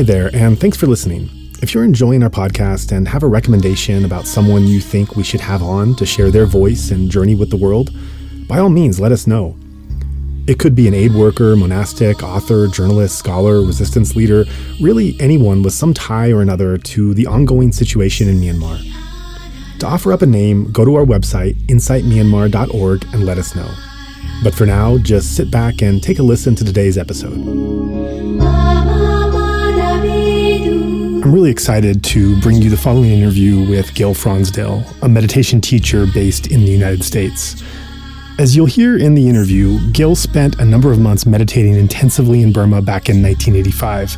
Hi there, and thanks for listening. If you're enjoying our podcast and have a recommendation about someone you think we should have on to share their voice and journey with the world, by all means, let us know. It could be an aid worker, monastic, author, journalist, scholar, resistance leader, really anyone with some tie or another to the ongoing situation in Myanmar. To offer up a name, go to our website, insightmyanmar.org, and let us know. But for now, just sit back and take a listen to today's episode. I'm really excited to bring you the following interview with Gil Fronsdal, a meditation teacher based in the United States. As you'll hear in the interview, Gil spent a number of months meditating intensively in Burma back in 1985,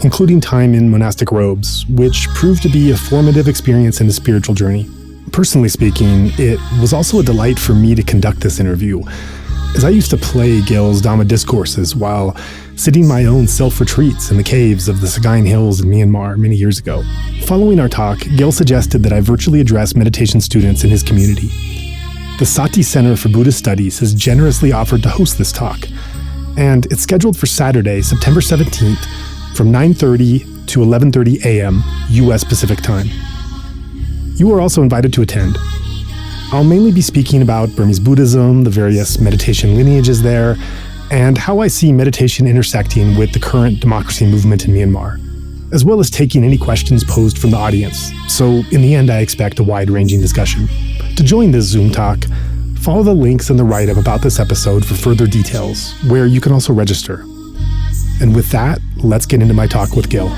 including time in monastic robes, which proved to be a formative experience in his spiritual journey. Personally speaking, it was also a delight for me to conduct this interview, as I used to play Gil's Dhamma discourses while sitting my own self-retreats in the caves of the Sagaing Hills in Myanmar many years ago. Following our talk, Gil suggested that I virtually address meditation students in his community. The Sati Center for Buddhist Studies has generously offered to host this talk, and it's scheduled for Saturday, September 17th from 9:30 to 11:30 a.m. U.S. Pacific Time. You are also invited to attend. I'll mainly be speaking about Burmese Buddhism, the various meditation lineages there, and how I see meditation intersecting with the current democracy movement in Myanmar, as well as taking any questions posed from the audience. So in the end, I expect a wide-ranging discussion. To join this Zoom talk, follow the links in the write-up about this episode for further details, where you can also register. And with that, let's get into my talk with Gil.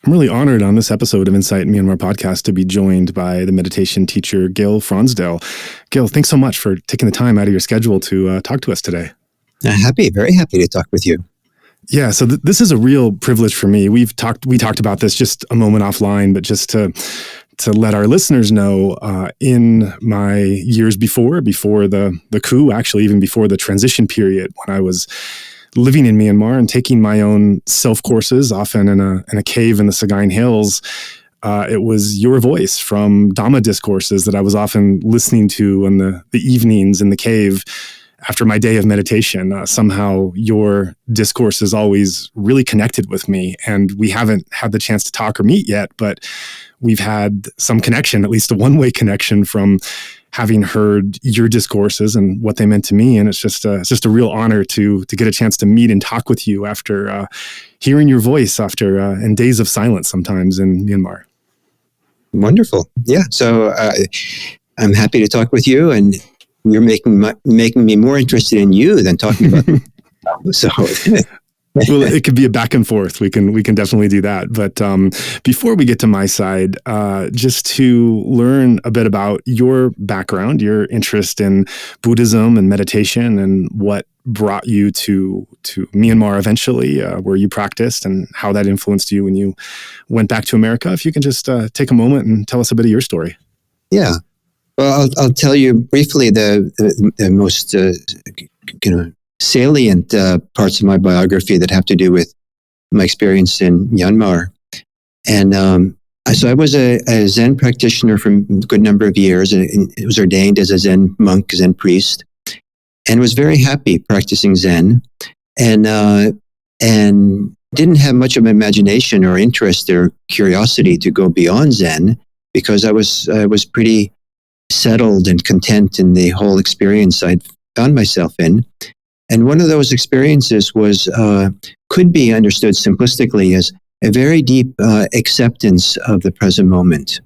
I'm really honored on this episode of Insight Myanmar podcast to be joined by the meditation teacher, Gil Fronsdal. Gil, thanks so much for taking the time out of your schedule to talk to us today. Very happy to talk with you. Yeah, so this is a real privilege for me. We talked about this just a moment offline, but just to let our listeners know, in my years before the coup, actually even before the transition period, when I was living in Myanmar and taking my own self-courses, often in a cave in the Sagaing Hills, it was your voice from Dhamma discourses that I was often listening to in the evenings in the cave after my day of meditation. Somehow your discourses always really connected with me, and we haven't had the chance to talk or meet yet, but we've had some connection, at least a one-way connection, from having heard your discourses and what they meant to me. And it's just a real honor to get a chance to meet and talk with you after hearing your voice in days of silence sometimes in Myanmar. Wonderful. Yeah. So I'm happy to talk with you, and you're making me more interested in you than talking about me. So well, it could be a back and forth. We can definitely do that. But before we get to my side, just to learn a bit about your background, your interest in Buddhism and meditation, and what brought you to Myanmar eventually, where you practiced, and how that influenced you when you went back to America. If you can just take a moment and tell us a bit of your story. Yeah. Well, I'll tell you briefly the most salient parts of my biography that have to do with my experience in Myanmar. And so I was a Zen practitioner for a good number of years, and was ordained as a Zen monk, Zen priest, and was very happy practicing Zen, and didn't have much of an imagination or interest or curiosity to go beyond Zen, because I was pretty settled and content in the whole experience I'd found myself in. And one of those experiences was could be understood simplistically as a very deep acceptance of the present moment,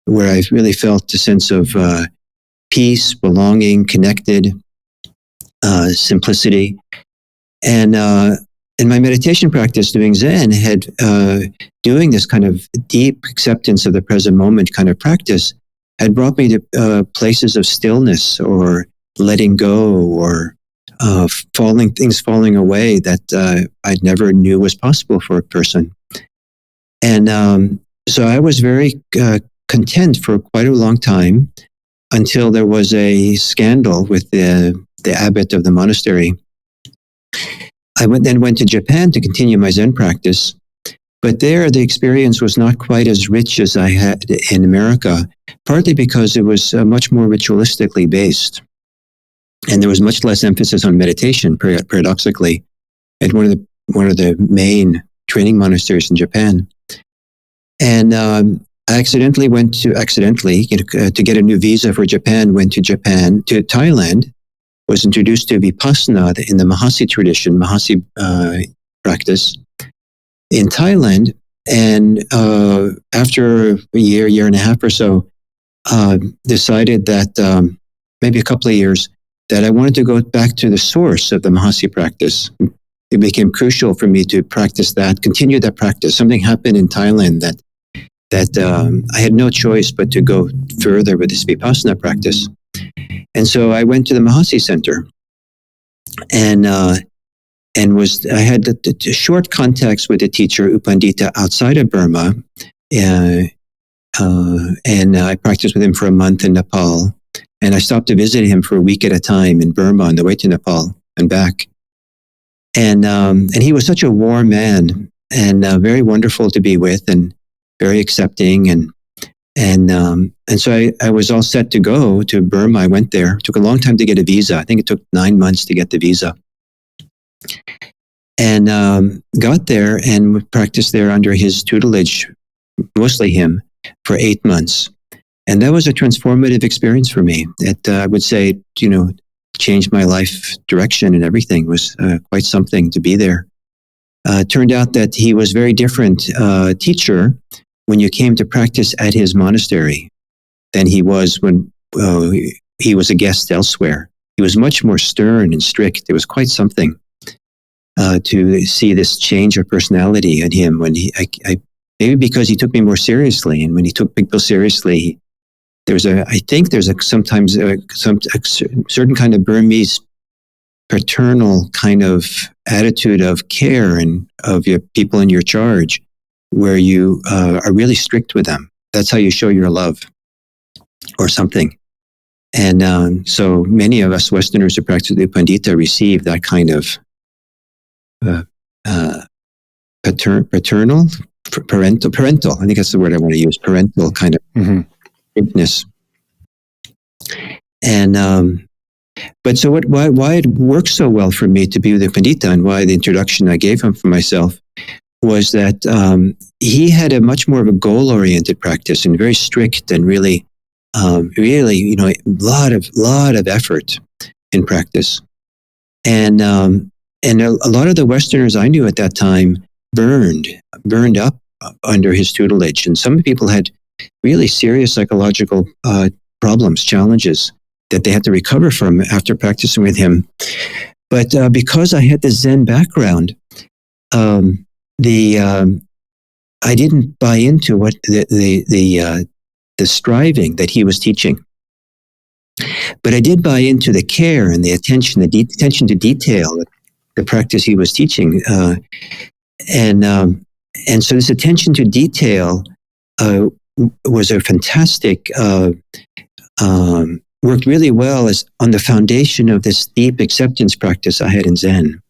where I really felt a sense of peace, belonging, connected, simplicity. And in my meditation practice, doing Zen, had doing this kind of deep acceptance of the present moment kind of practice had brought me to places of stillness or letting go or things falling away that I never knew was possible for a person. And so I was very content for quite a long time until there was a scandal with the abbot of the monastery. I then went to Japan to continue my Zen practice, but there the experience was not quite as rich as I had in America, partly because it was much more ritualistically based. And there was much less emphasis on meditation, paradoxically, at one of the main training monasteries in Japan. And I accidentally to get a new visa for Japan, went to Thailand, was introduced to Vipassana in the Mahasi tradition, Mahasi practice in Thailand. And after a year and a half or so, decided that maybe a couple of years, that I wanted to go back to the source of the Mahasi practice. It became crucial for me to practice that, continue that practice. Something happened in Thailand that I had no choice but to go further with this Vipassana practice. And so I went to the Mahasi Center, and I had the short contacts with the teacher U Pandita outside of Burma, and I practiced with him for a month in Nepal, and I stopped to visit him for a week at a time in Burma on the way to Nepal and back. And he was such a warm man and very wonderful to be with, and very accepting, and so I was all set to go to Burma. I went there. It took a long time to get a visa. I think it took 9 months to get the visa. And got there and practiced there under his tutelage, mostly him, for 8 months. And that was a transformative experience for me. It, I would say, changed my life direction and everything. It was quite something to be there. Turned out that he was very different teacher when you came to practice at his monastery than he was when he was a guest elsewhere. He was much more stern and strict. It was quite something to see this change of personality in him when maybe because he took me more seriously, and when he took people seriously, I think there's sometimes some certain kind of Burmese paternal kind of attitude of care and of your people in your charge, where you are really strict with them. That's how you show your love, or something. And so many of us Westerners who practice U Pandita receive that kind of parental, I think that's the word I want to use, parental kind of strictness. And but so why it worked so well for me to be with U Pandita, and why the introduction I gave him for myself, was that he had a much more of a goal-oriented practice, and very strict, and really, a lot of effort in practice. And a lot of the Westerners I knew at that time burned up under his tutelage, and some people had really serious psychological problems, challenges that they had to recover from after practicing with him. But because I had the Zen background, I didn't buy into what the striving that he was teaching, but I did buy into the care and the attention, attention to detail, the practice he was teaching, and so this attention to detail was a fantastic. Worked really well as on the foundation of this deep acceptance practice I had in Zen.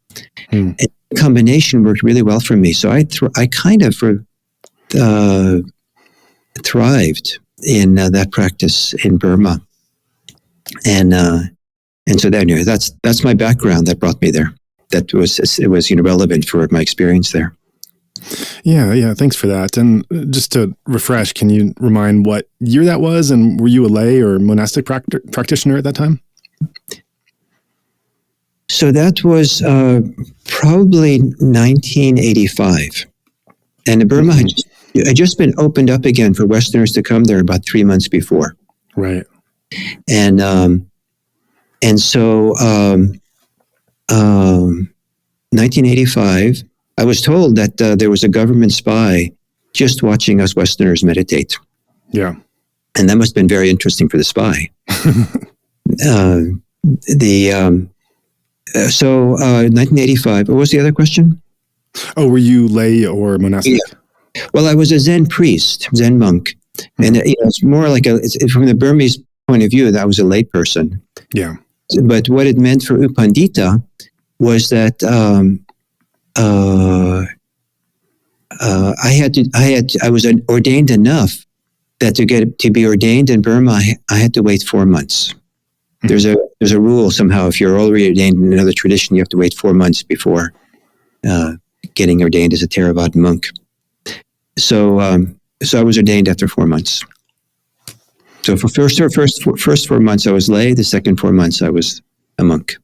And the combination worked really well for me. So I kind of thrived in that practice in Burma, and so that's my background that brought me there. It was relevant for my experience there. Yeah. Thanks for that. And just to refresh, can you remind what year that was? And were you a lay or monastic practitioner at that time? So that was probably 1985. And Burma had just been opened up again for Westerners to come there about 3 months before. Right. And so 1985, I was told that there was a government spy just watching us Westerners meditate. Yeah. And that must have been very interesting for the spy. So 1985, what was the other question? Oh, were you lay or monastic? Yeah. Well, I was a Zen priest, Zen monk. And it's more like from the Burmese point of view, that was a lay person. Yeah. But what it meant for U Pandita was that I was ordained enough that to be ordained in Burma, I had to wait 4 months. There's a rule somehow. If you're already ordained in another tradition, you have to wait 4 months before getting ordained as a Theravada monk. So I was ordained after 4 months. So for first 4 months I was lay. The second 4 months I was a monk.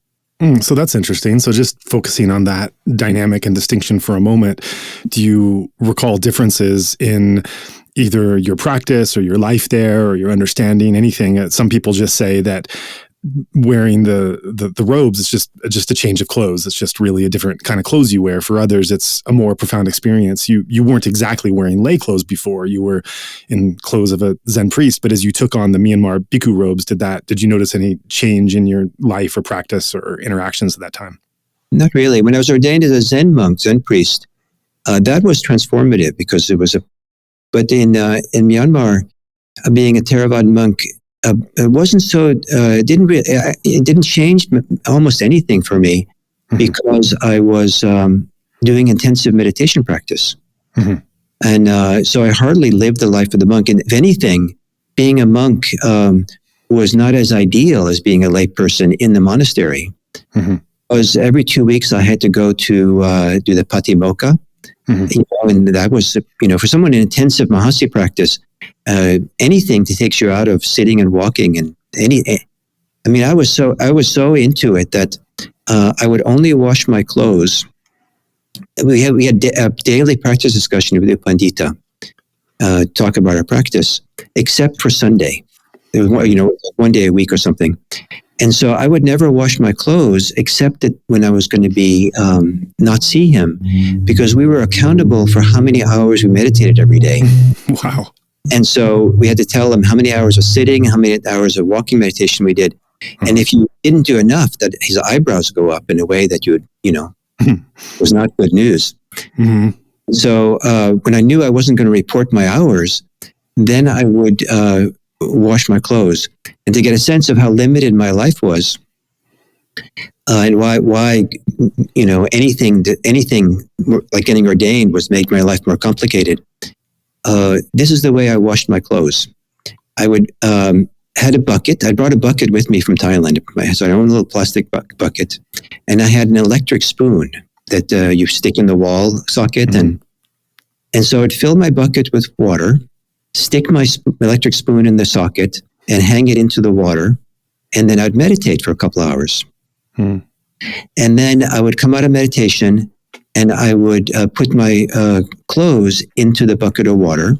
So that's interesting. So just focusing on that dynamic and distinction for a moment, do you recall differences in either your practice or your life there or your understanding, anything? Some people just say that wearing the robes is just a change of clothes. It's just really a different kind of clothes you wear. For others, it's a more profound experience. You weren't exactly wearing lay clothes before. You were in clothes of a Zen priest, but as you took on the Myanmar bhikkhu robes, did you notice any change in your life or practice or interactions at that time? Not really. When I was ordained as a Zen monk, Zen priest, that was transformative because it was but in Myanmar, being a Theravada monk, it wasn't so. It didn't change almost anything for me because I was doing intensive meditation practice, and so I hardly lived the life of the monk. And if anything, being a monk was not as ideal as being a lay person in the monastery. Because every 2 weeks I had to go to do the patimokkha. And that was, for someone in intensive Mahasi practice, anything that takes you out of sitting and walking and I was so into it that I would only wash my clothes. We had a daily practice discussion with U Pandita, talk about our practice, except for Sunday. It was 1 day a week or something. And so I would never wash my clothes except that when I was going to be not see him, because we were accountable for how many hours we meditated every day. Wow. And so we had to tell him how many hours of sitting, how many hours of walking meditation we did. And if you didn't do enough, that his eyebrows go up in a way that was not good news. So when I knew I wasn't going to report my hours, then I would wash my clothes. And to get a sense of how limited my life was, and why anything like getting ordained was make my life more complicated. This is the way I washed my clothes. I would had a bucket. I brought a bucket with me from Thailand. So I had a little plastic bucket, and I had an electric spoon that you stick in the wall socket, and so I'd fill my bucket with water, stick my electric spoon in the socket, and hang it into the water, and then I'd meditate for a couple hours. And then I would come out of meditation, and I would put my clothes into the bucket of water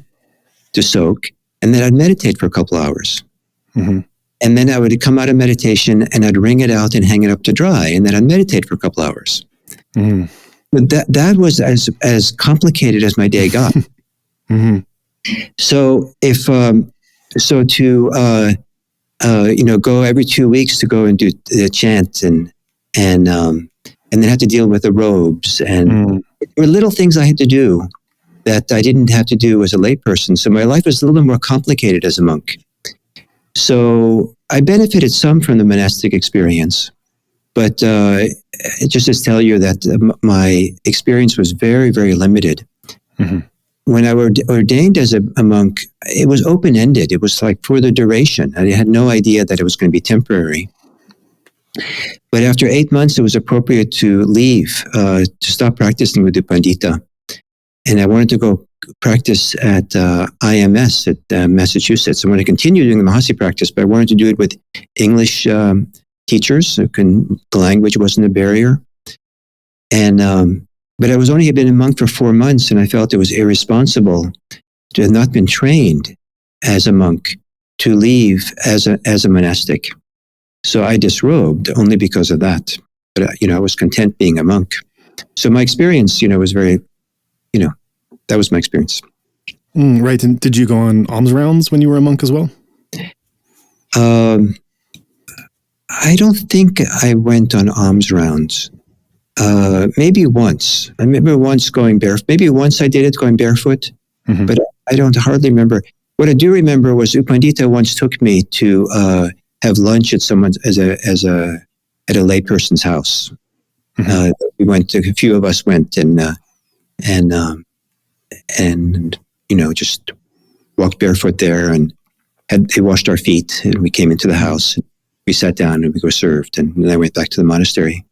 to soak, and then I'd meditate for a couple hours. And then I would come out of meditation, and I'd wring it out and hang it up to dry, and then I'd meditate for a couple hours. But that was as complicated as my day got. So if go every 2 weeks to go and do the chant and then have to deal with the robes, and there were little things I had to do that I didn't have to do as a layperson. So my life was a little bit more complicated as a monk. So I benefited some from the monastic experience, but just to tell you that my experience was very, very limited. When I was ordained as a monk, it was open-ended. It was like for the duration. I had no idea that it was going to be temporary. But after 8 months, it was appropriate to leave, to stop practicing with U Pandita. And I wanted to go practice at IMS at Massachusetts. I wanted to continue doing the Mahasi practice, but I wanted to do it with English teachers. The language wasn't a barrier. And, but I was only had been a monk for 4 months, and I felt it was irresponsible to have not been trained as a monk to leave as a monastic. So I disrobed only because of that. But, I was content being a monk. So my experience, was very, that was my experience. Right. And did you go on alms rounds when you were a monk as well? I don't think I went on alms rounds. Maybe once. I remember once going barefoot. Maybe once I did it going barefoot, but I don't hardly remember. What I do remember was U Pandita once took me to have lunch at someone's at a layperson's house. We went. A few of us went and just walked barefoot there, and they washed our feet, and we came into the house. We sat down and we were served, and then I went back to the monastery.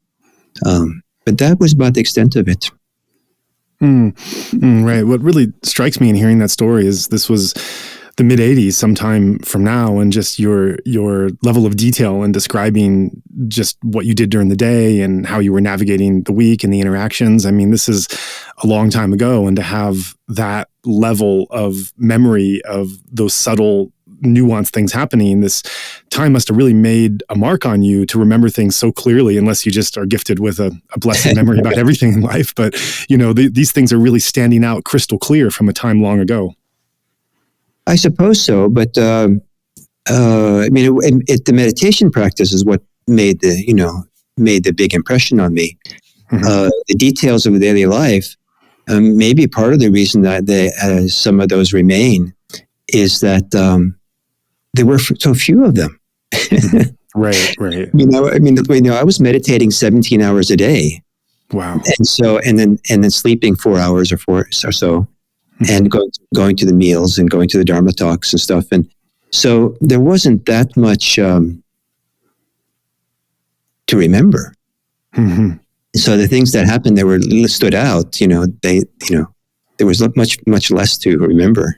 But that was about the extent of it. Right. What really strikes me in hearing that story is this was the mid 80s, sometime from now, and just your level of detail in describing just what you did during the day and how you were navigating the week and the interactions. I mean, this is a long time ago, and to have that level of memory of those subtle, nuanced things happening, this time must have really made a mark on you to remember things so clearly, unless you just are gifted with a blessed memory about everything in life. But, these things are really standing out crystal clear from a time long ago. I suppose so, but the meditation practice is what made the big impression on me. The details of daily life, maybe part of the reason that some of those remain is that there were so few of them. Right. I was meditating 17 hours a day. Wow. And then sleeping 4 hours or so, and going to the meals and going to the Dharma talks and stuff. And so there wasn't that much to remember. So the things that happened that stood out, there was much less to remember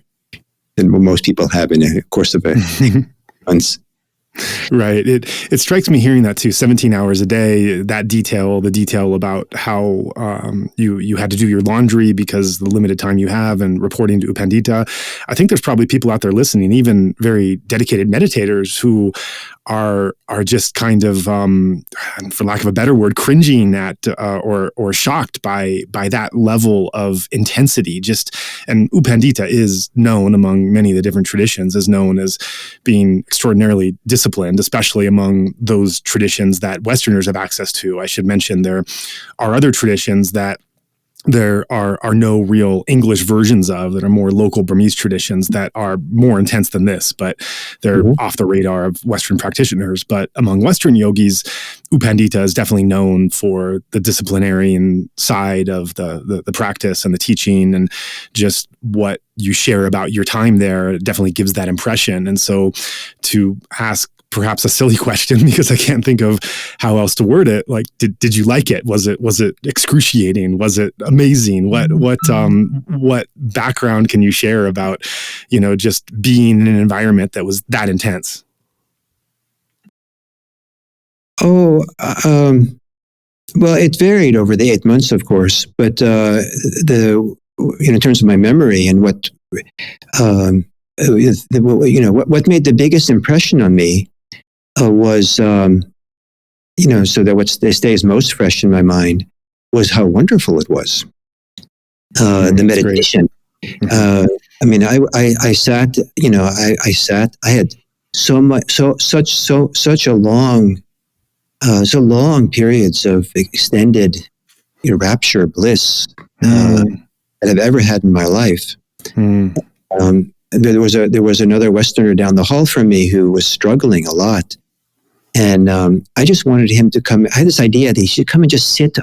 than what most people have in the course of a months. Right. It strikes me hearing that too. 17 hours a day, the detail about how you had to do your laundry because the limited time you have, and reporting to U Pandita. I think there's probably people out there listening, even very dedicated meditators, who are just kind of, for lack of a better word, cringing at or shocked by that level of intensity. And U Pandita is known among many of the different traditions as known as being extraordinarily disciplined, especially among those traditions that Westerners have access to. I should mention there are other traditions that there are no real English versions of, that are more local Burmese traditions that are more intense than this, but they're off the radar of Western practitioners. But among Western yogis, U Pandita is definitely known for the disciplinarian side of the practice and the teaching, and just what you share about your time there definitely gives that impression. And so to ask perhaps a silly question, because I can't think of how else to word it. Like, did you like it? Was it excruciating? Was it amazing? What background can you share about, just being in an environment that was that intense? Well, it varied over the 8 months, of course, but in terms of my memory and what made the biggest impression on me was, so that what stays most fresh in my mind was how wonderful it was. The meditation. I sat, I had such long periods of extended rapture, bliss that I've ever had in my life. There was another Westerner down the hall from me who was struggling a lot. And I just wanted him to come. I had this idea that he should come and just sit.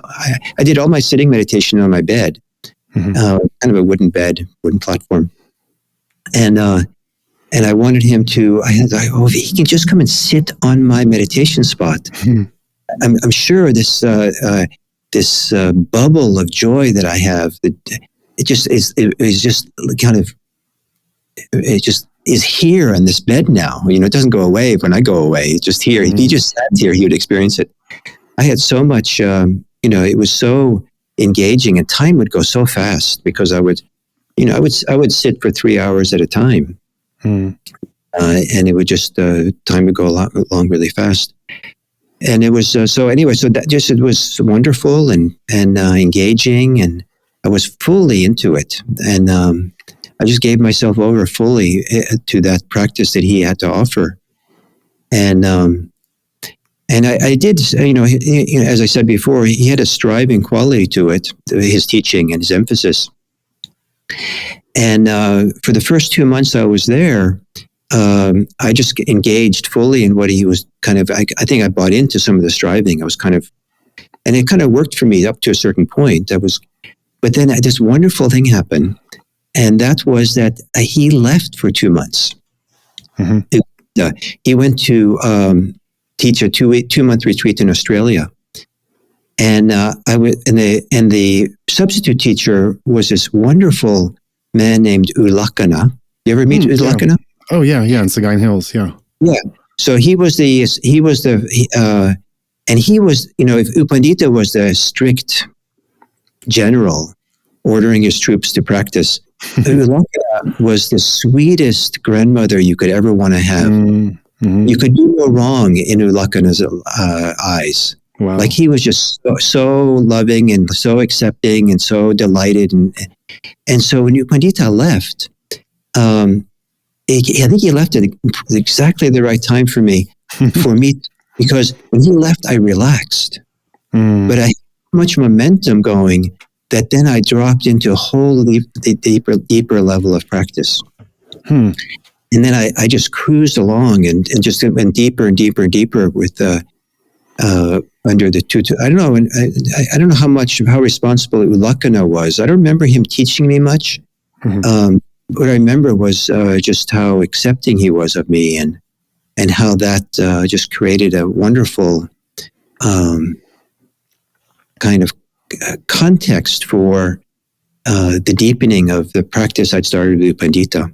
I did all my sitting meditation on my bed, kind of a wooden bed, wooden platform. And I wanted him to, if he can just come and sit on my meditation spot. I'm sure this bubble of joy that I have, it just is here on this bed now. It doesn't go away when I go away. It's just here. If he just sat here, he would experience it. I had so much, it was so engaging, and time would go so fast because I would sit for 3 hours at a time. And it would just, time would go along really fast. And it was, so that just, it was wonderful and engaging, and I was fully into it. And I just gave myself over fully to that practice that he had to offer. And I did, as I said before, he had a striving quality to it, his teaching and his emphasis. And for the first 2 months I was there, I just engaged fully in what he was kind of, I think I bought into some of the striving. I was kind of, and it kind of worked for me up to a certain point. But then this wonderful thing happened, and that was that he left for 2 months. He went to teach a 2-month retreat in Australia. And the substitute teacher was this wonderful man named Ulakana. You ever meet Ulakana? Yeah. Oh yeah, in Sagaing Hills, yeah. Yeah. So he was if U Pandita was the strict general ordering his troops to practice, Ulakana was the sweetest grandmother you could ever want to have. You could do no wrong in Ulakana's eyes. Wow. Like he was just so loving and so accepting and so delighted. And so when U Pandita left, I think he left at exactly the right time for me, because when he left, I relaxed. But I had so much momentum going that then I dropped into a whole deeper level of practice. And then I just cruised along and just went deeper and deeper and deeper with under the tutu. I don't know. And I don't know how responsible Ulakana was. I don't remember him teaching me much. What I remember was just how accepting he was of me, and how that just created a wonderful kind of context for the deepening of the practice I'd started with U Pandita.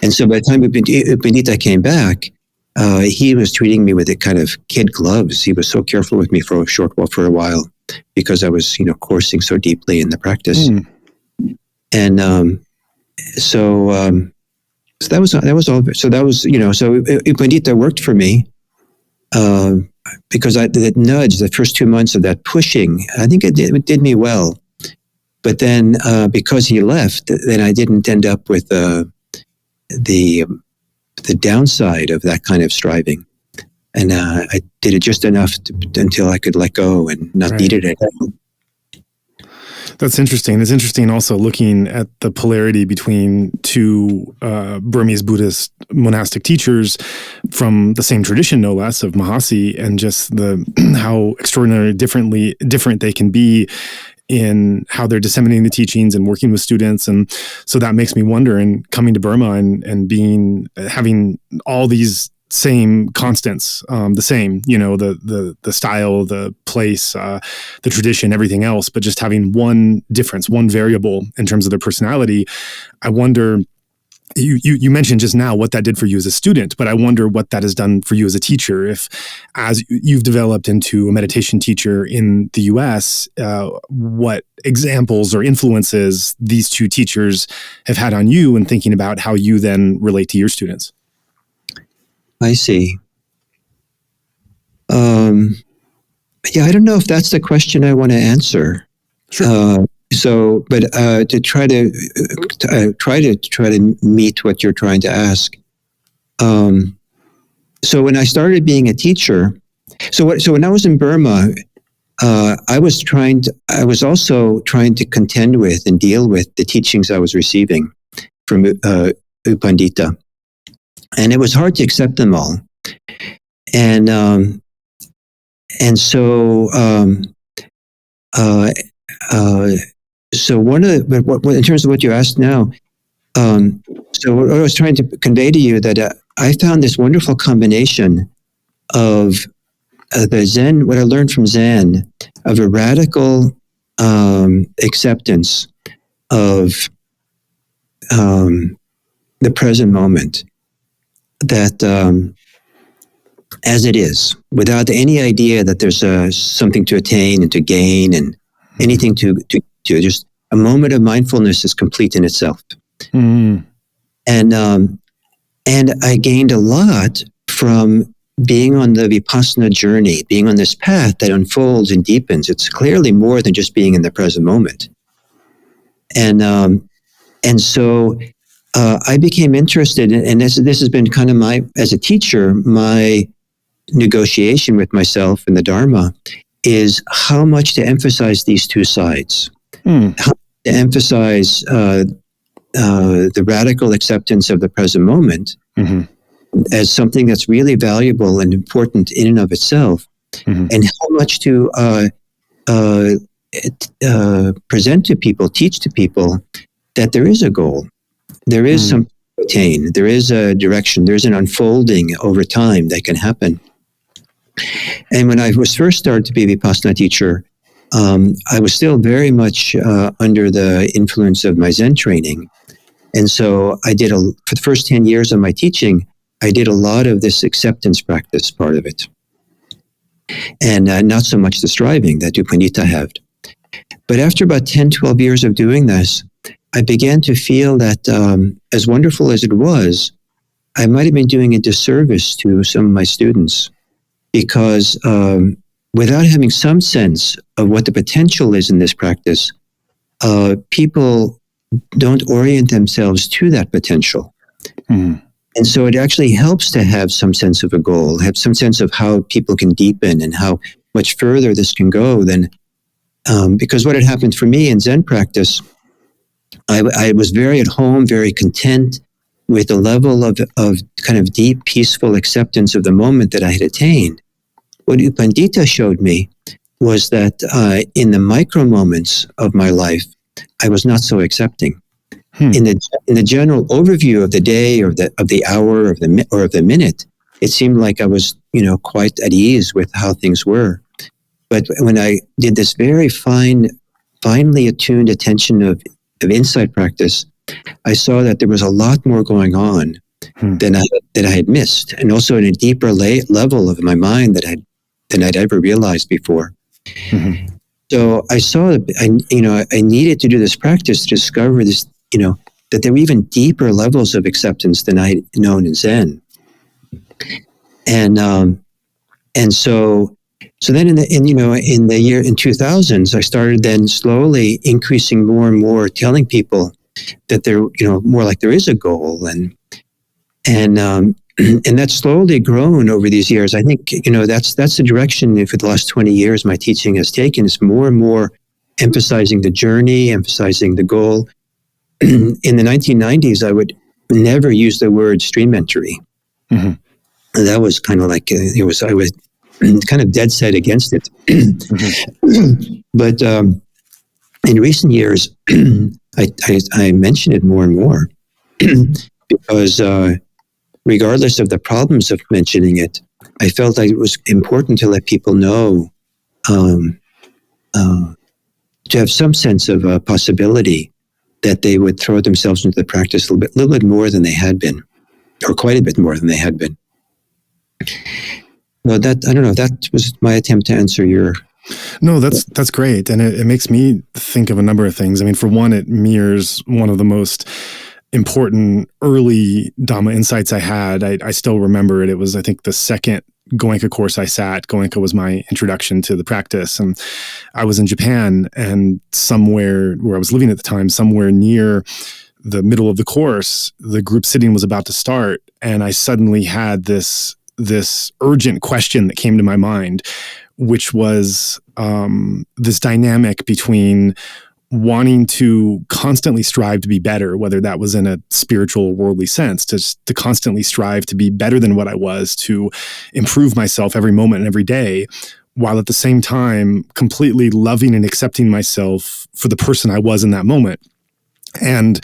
And so by the time U Pandita came back, he was treating me with the kind of kid gloves. He was so careful with me for a while, because I was, coursing so deeply in the practice. And so that was all. So that was, so U Pandita worked for me, because that nudge, the first 2 months of that pushing, I think it did me well. But then because he left, then I didn't end up with the downside of that kind of striving. And I did it just enough until I could let go and not need it anymore. That's interesting. It's interesting also looking at the polarity between two Burmese Buddhist monastic teachers from the same tradition, no less, of Mahasi, and just how extraordinarily different they can be in how they're disseminating the teachings and working with students. And so that makes me wonder, and coming to Burma and having all these same constants, the same, the style, the place, the tradition, everything else, but just having one difference, one variable in terms of their personality. I wonder, you mentioned just now what that did for you as a student, but I wonder what that has done for you as a teacher. If, as you've developed into a meditation teacher in the US, what examples or influences these two teachers have had on you, and thinking about how you then relate to your students. I see. Yeah, I don't know if that's the question I want to answer. Sure. But to try to meet what you're trying to ask. So when I started being a teacher, so when I was in Burma, I was also trying to contend with and deal with the teachings I was receiving from U Pandita. And it was hard to accept them all. And so one of the, in terms of what you asked now, so what I was trying to convey to you, that I found this wonderful combination of the Zen, what I learned from Zen, of a radical acceptance of the present moment, that as it is, without any idea that there's something to attain and to gain and anything to just a moment of mindfulness is complete in itself. Mm. And I gained a lot from being on the Vipassana journey, being on this path that unfolds and deepens. It's clearly more than just being in the present moment. And so I became interested, and this has been kind of as a teacher, my negotiation with myself and the Dharma is how much to emphasize these two sides. How to emphasize the radical acceptance of the present moment as something that's really valuable and important in and of itself, and how much to present to people, teach to people that there is a goal, there is something to attain, there is a direction, there's an unfolding over time that can happen. And when I was first started to be a Vipassana teacher, I was still very much under the influence of my Zen training. And so I did for the first 10 years of my teaching, I did a lot of this acceptance practice part of it. And not so much the striving that U Pandita had. But after about 10, 12 years of doing this, I began to feel that as wonderful as it was, I might have been doing a disservice to some of my students, because without having some sense of what the potential is in this practice, people don't orient themselves to that potential. And so it actually helps to have some sense of a goal, have some sense of how people can deepen and how much further this can go than, because what had happened for me in Zen practice, I was very at home, very content with the level of kind of deep, peaceful acceptance of the moment that I had attained. What U Pandita showed me was that in the micro moments of my life, I was not so accepting. In the general overview of the day or of the hour or of the minute, it seemed like I was, quite at ease with how things were. But when I did this very finely attuned attention of insight practice, I saw that there was a lot more going on than I had missed, and also in a deeper level of my mind than I'd ever realized before. So I saw that I needed to do this practice to discover this, that there were even deeper levels of acceptance than I had known in Zen. And so then in the year 2000s, I started then slowly increasing more and more, telling people that there, more like there is a goal, and that's slowly grown over these years. I think, that's the direction for the last 20 years my teaching has taken, is more and more emphasizing the journey, emphasizing the goal. In the 1990s, I would never use the word stream entry. That was kind of like, I was kind of dead set against it. But in recent years, I mention it more and more because regardless of the problems of mentioning it, I felt like it was important to let people know, to have some sense of a possibility that they would throw themselves into the practice a little bit more than they had been, or quite a bit more than they had been. Well, I don't know. That was my attempt to answer your. No, that's great, and it makes me think of a number of things. I mean, for one, it mirrors one of the most important early Dhamma insights I had. I still remember it. It was, I think, the second Goenka course I sat. Goenka was my introduction to the practice, and I was in Japan, and somewhere where I was living at the time, somewhere near the middle of the course, the group sitting was about to start, and I suddenly had this urgent question that came to my mind, which was this dynamic between wanting to constantly strive to be better, whether that was in a spiritual, worldly sense, to constantly strive to be better than what I was, to improve myself every moment and every day, while at the same time completely loving and accepting myself for the person I was in that moment. And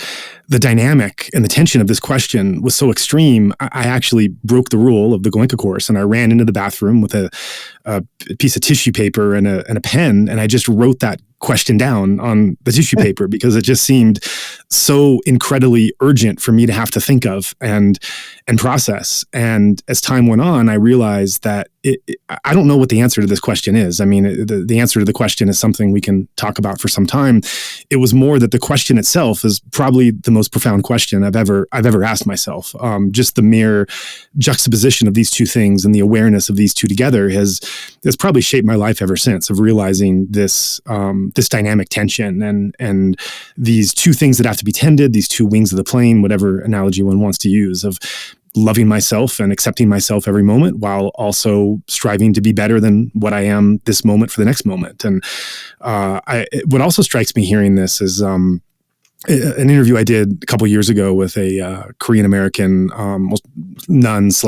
the dynamic and the tension of this question was so extreme, I actually broke the rule of the Goenka course, and I ran into the bathroom with a piece of tissue paper and a pen, and I just wrote that question down on the tissue paper because it just seemed so incredibly urgent for me to have to think of and process. And as time went on, I realized that I don't know what the answer to this question is. I mean, the answer to the question is something we can talk about for some time. It was more that the question itself is probably the most profound question I've ever asked myself. Just the mere juxtaposition of these two things and the awareness of these two together has probably shaped my life ever since, of realizing this dynamic tension and these two things that have to be tended, these two wings of the plane, whatever analogy one wants to use, of loving myself and accepting myself every moment while also striving to be better than what I am this moment for the next moment. And what also strikes me hearing this is an interview I did a couple years ago with a Korean American nun /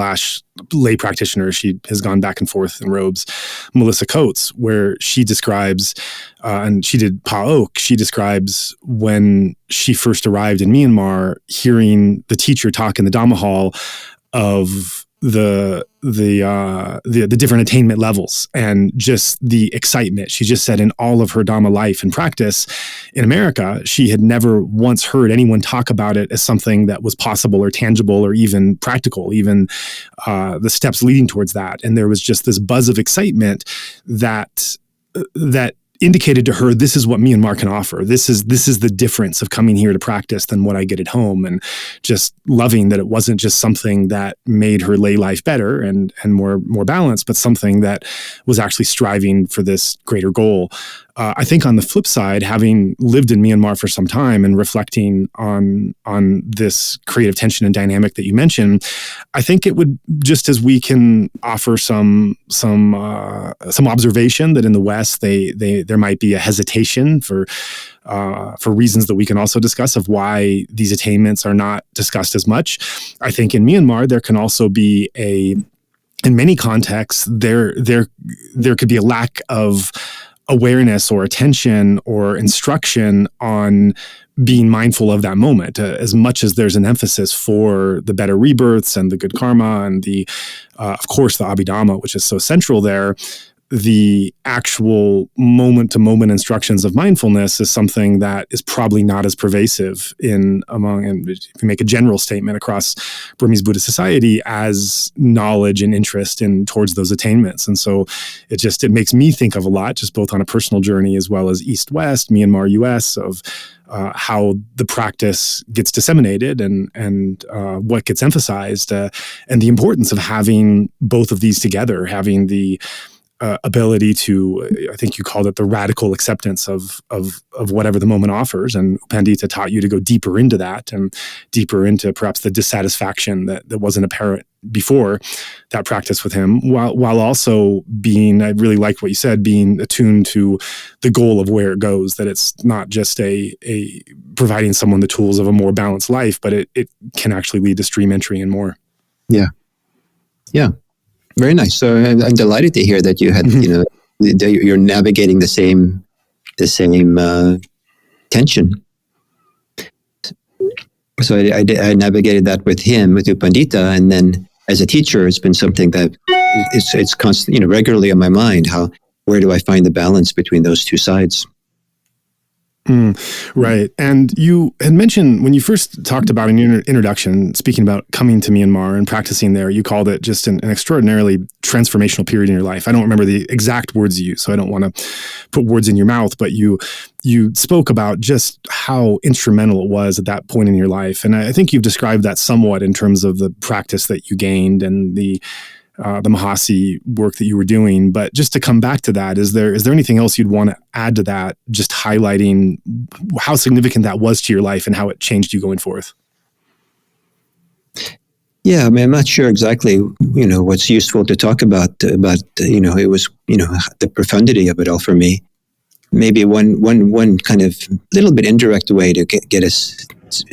lay practitioner. She has gone back and forth in robes, Melissa Coates, where she describes, and she did Pa-ok, she describes when she first arrived in Myanmar, hearing the teacher talk in the Dhamma hall of the different attainment levels and just the excitement. She just said in all of her Dhamma life and practice in America, she had never once heard anyone talk about it as something that was possible or tangible or even practical, even the steps leading towards that. And there was just this buzz of excitement that indicated to her, this is what Myanmar can offer. This is the difference of coming here to practice than what I get at home, and just loving that it wasn't just something that made her lay life better and more balanced, but something that was actually striving for this greater goal. I think on the flip side, having lived in Myanmar for some time and reflecting on this creative tension and dynamic that you mentioned, I think it would, just as we can offer some observation that in the West there might be a hesitation for reasons that we can also discuss of why these attainments are not discussed as much. I think in Myanmar there can also be in many contexts there could be a lack of awareness or attention or instruction on being mindful of that moment, as much as there's an emphasis for the better rebirths and the good karma and the, of course, the Abhidhamma, which is so central there. The actual moment-to-moment instructions of mindfulness is something that is probably not as pervasive and if you make a general statement across Burmese Buddhist society, as knowledge and interest towards those attainments. And so it makes me think of a lot, just both on a personal journey as well as East-West, Myanmar, US, of how the practice gets disseminated and what gets emphasized, and the importance of having both of these together, having the ability to, I think you called it the radical acceptance of whatever the moment offers. And U Pandita taught you to go deeper into that and deeper into perhaps the dissatisfaction that wasn't apparent before that practice with him, while also being, I really like what you said, being attuned to the goal of where it goes, that it's not just a providing someone the tools of a more balanced life, but it can actually lead to stream entry and more. Yeah. Yeah. Very nice. So I'm delighted to hear that you had, you're navigating the same tension. So I navigated that with him, with U Pandita, and then as a teacher, it's been something that it's constant, regularly on my mind. Where do I find the balance between those two sides? Right. And you had mentioned when you first talked about in your introduction, speaking about coming to Myanmar and practicing there, you called it just an extraordinarily transformational period in your life. I don't remember the exact words you used, so I don't want to put words in your mouth, but you spoke about just how instrumental it was at that point in your life. And I think you've described that somewhat in terms of the practice that you gained and the Mahasi work that you were doing. But just to come back to that, is there anything else you'd want to add to that, just highlighting how significant that was to your life and how it changed you going forth? Yeah, I mean, I'm not sure exactly, what's useful to talk about, it was, the profundity of it all for me. Maybe one kind of little bit indirect way to get us,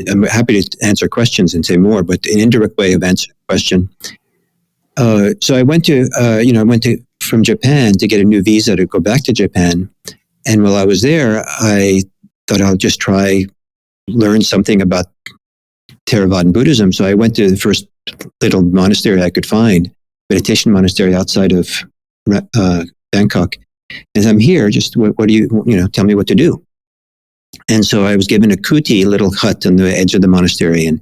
I'm happy to answer questions and say more, but an indirect way of answering the question. So I went from Japan to get a new visa to go back to Japan. And while I was there, I thought I'll just learn something about Theravadan Buddhism. So I went to the first little monastery I could find, meditation monastery outside of Bangkok. As I'm here, just what do you tell me what to do. And so I was given a kuti, little hut on the edge of the monastery, and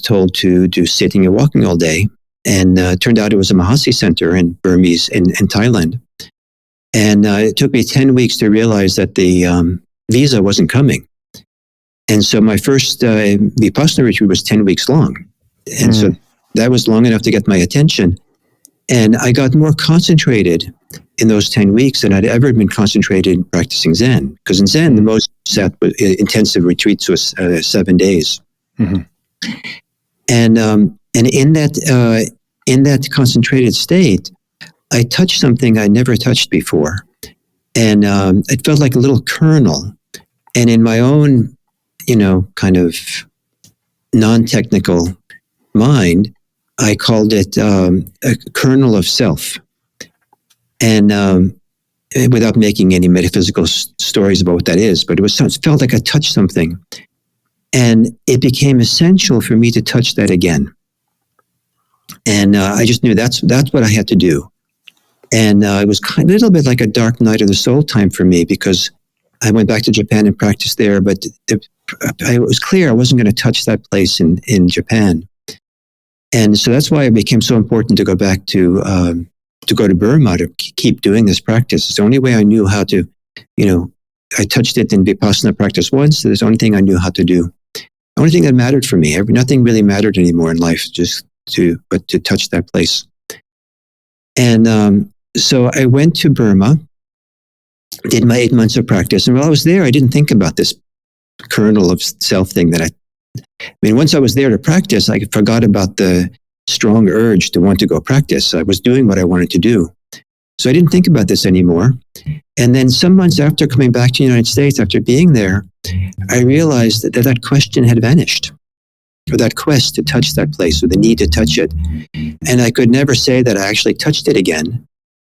told to do sitting and walking all day. And it turned out it was a Mahasi center in Burmese in Thailand. And it took me 10 weeks to realize that the visa wasn't coming. And so my first Vipassana retreat was 10 weeks long. And so that was long enough to get my attention. And I got more concentrated in those 10 weeks than I'd ever been concentrated practicing Zen. Because in Zen, the most intensive retreats was 7 days. Mm-hmm. And in that concentrated state, I touched something I never touched before. And it felt like a little kernel. And in my own, kind of non-technical mind, I called it a kernel of self. And without making any metaphysical stories about what that is, but it felt like I touched something. And it became essential for me to touch that again. And I just knew that's what I had to do. And it was a little bit like a dark night of the soul time for me, because I went back to Japan and practiced there, but it was clear I wasn't going to touch that place in Japan. And so that's why it became so important to go back to go to Burma to keep doing this practice. It's the only way I knew how to, I touched it in Vipassana practice once. So it's the only thing I knew how to do. The only thing that mattered for me. Nothing really mattered anymore in life, but to touch that place. And so I went to Burma, did my 8 months of practice. And while I was there, I didn't think about this kernel of self thing once I was there to practice, I forgot about the strong urge to want to go practice. I was doing what I wanted to do. So I didn't think about this anymore. And then some months after coming back to the United States, after being there, I realized that question had vanished, or that quest to touch that place, or the need to touch it. And I could never say that I actually touched it again,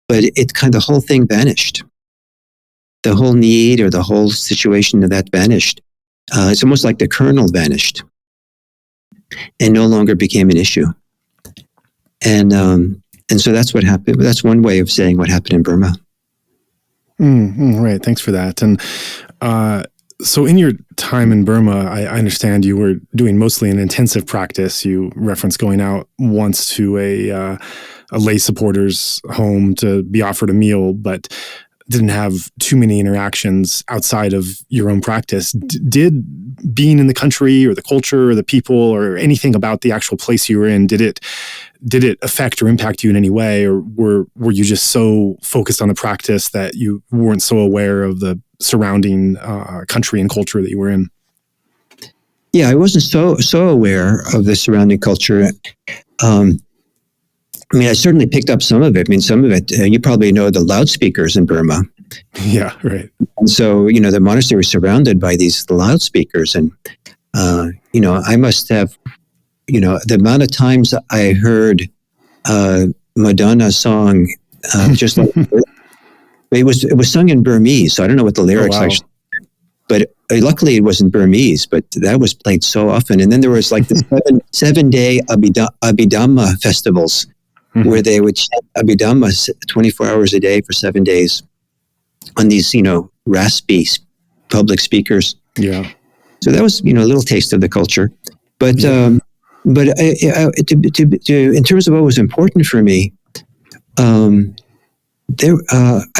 but the whole thing vanished. The whole need or the whole situation of that vanished. It's almost like the kernel vanished and no longer became an issue. And so that's what happened. That's one way of saying what happened in Burma. Right. Thanks for that. And so in your time in Burma, I understand you were doing mostly an intensive practice. You referenced going out once to a lay supporter's home to be offered a meal, but didn't have too many interactions outside of your own practice. Did being in the country or the culture or the people or anything about the actual place you were in, did it affect or impact you in any way? Or were you just so focused on the practice that you weren't so aware of the surrounding country and culture that you were in? Yeah, I wasn't so aware of the surrounding culture. I certainly picked up some of it. Some of it, you probably know the loudspeakers in Burma. Yeah, right. And so, the monastery was surrounded by these loudspeakers. And, I must have, the amount of times I heard Madonna's song, just like, it was sung in Burmese. So I don't know what the lyrics actually, but luckily it wasn't Burmese, but that was played so often. And then there was like the 7-day Abhidhamma festivals, where they would chant Abhidhamma 24 hours a day for 7 days on these, raspy public speakers. Yeah. So that was, a little taste of the culture. But in terms of what was important for me, I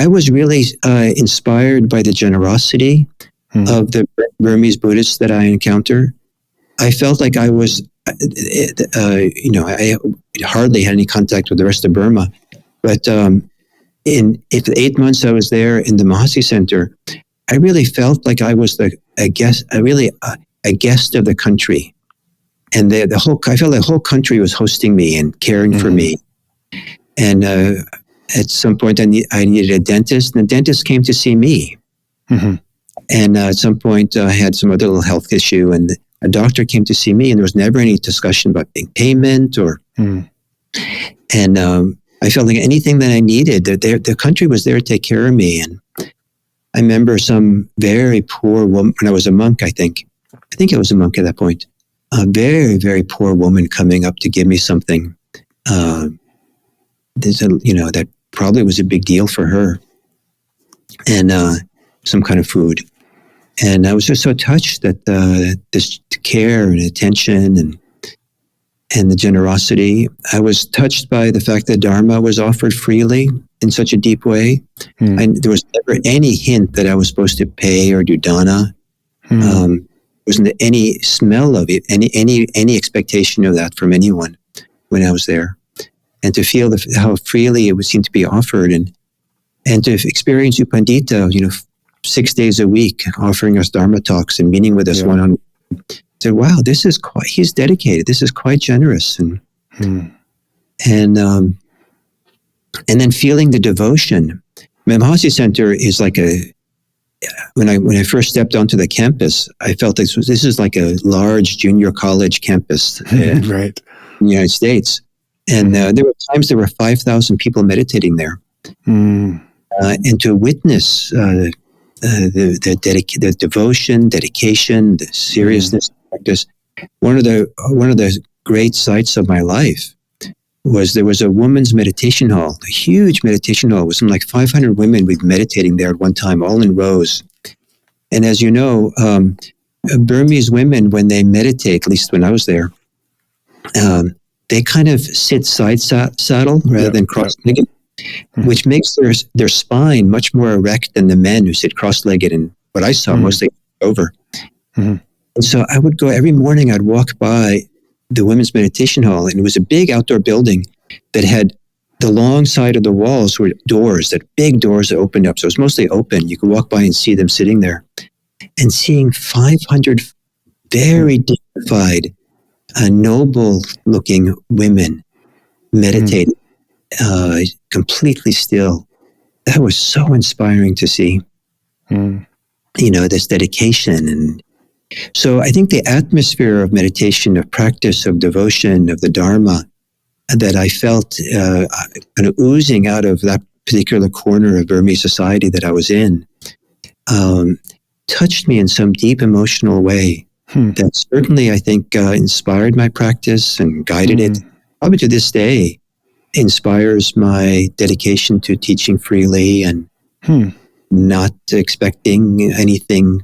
was really inspired by the generosity of the Burmese Buddhists that I encounter. I felt like I was, I hardly had any contact with the rest of Burma, but in the 8 months I was there in the Mahasi Center, I really felt like I was a guest of the country, and I felt the whole country was hosting me and caring for me. And at some point, I needed a dentist, and the dentist came to see me. And at some point, I had some other little health issue, and a doctor came to see me, and there was never any discussion about payment or. And I felt like anything that I needed, the country was there to take care of me. And I remember some very poor woman, when I was a monk, I think I was a monk at that point, a very, very poor woman coming up to give me something. That probably was a big deal for her. and some kind of food. And I was just so touched that this care and attention and the generosity. I was touched by the fact that Dharma was offered freely in such a deep way. And there was never any hint that I was supposed to pay or do dana. Wasn't any smell of it, any expectation of that from anyone when I was there. And to feel how freely it would seem to be offered, and to experience U Pandita, 6 days a week, offering us Dharma talks and meeting with us one-on-one. Said, wow, he's dedicated. This is quite generous. And then feeling the devotion. Mahasi Center is like when I first stepped onto the campus, I felt this is like a large junior college campus right. in the United States. And there were times there were 5,000 people meditating there. And to witness the devotion, dedication, the seriousness of practice. One of the great sights of my life was there was a women's meditation hall, a huge meditation hall with some like 500 women meditating there at one time, all in rows. And as you know, Burmese women, when they meditate, at least when I was there, they kind of sit side saddle rather than cross-legged, which makes their spine much more erect than the men who sit cross-legged, and what I saw mostly over. And so I would go every morning, I'd walk by the women's meditation hall, and it was a big outdoor building that had the long side of the walls were doors, big doors that opened up. So it was mostly open. You could walk by and see them sitting there, and seeing 500 very dignified, noble-looking women meditating, completely still. That was so inspiring to see. This dedication. And so I think the atmosphere of meditation, of practice, of devotion, of the Dharma that I felt kind of oozing out of that particular corner of Burmese society that I was in, touched me in some deep emotional way that certainly, I think, inspired my practice and guided it. Probably to this day, inspires my dedication to teaching freely and not expecting anything,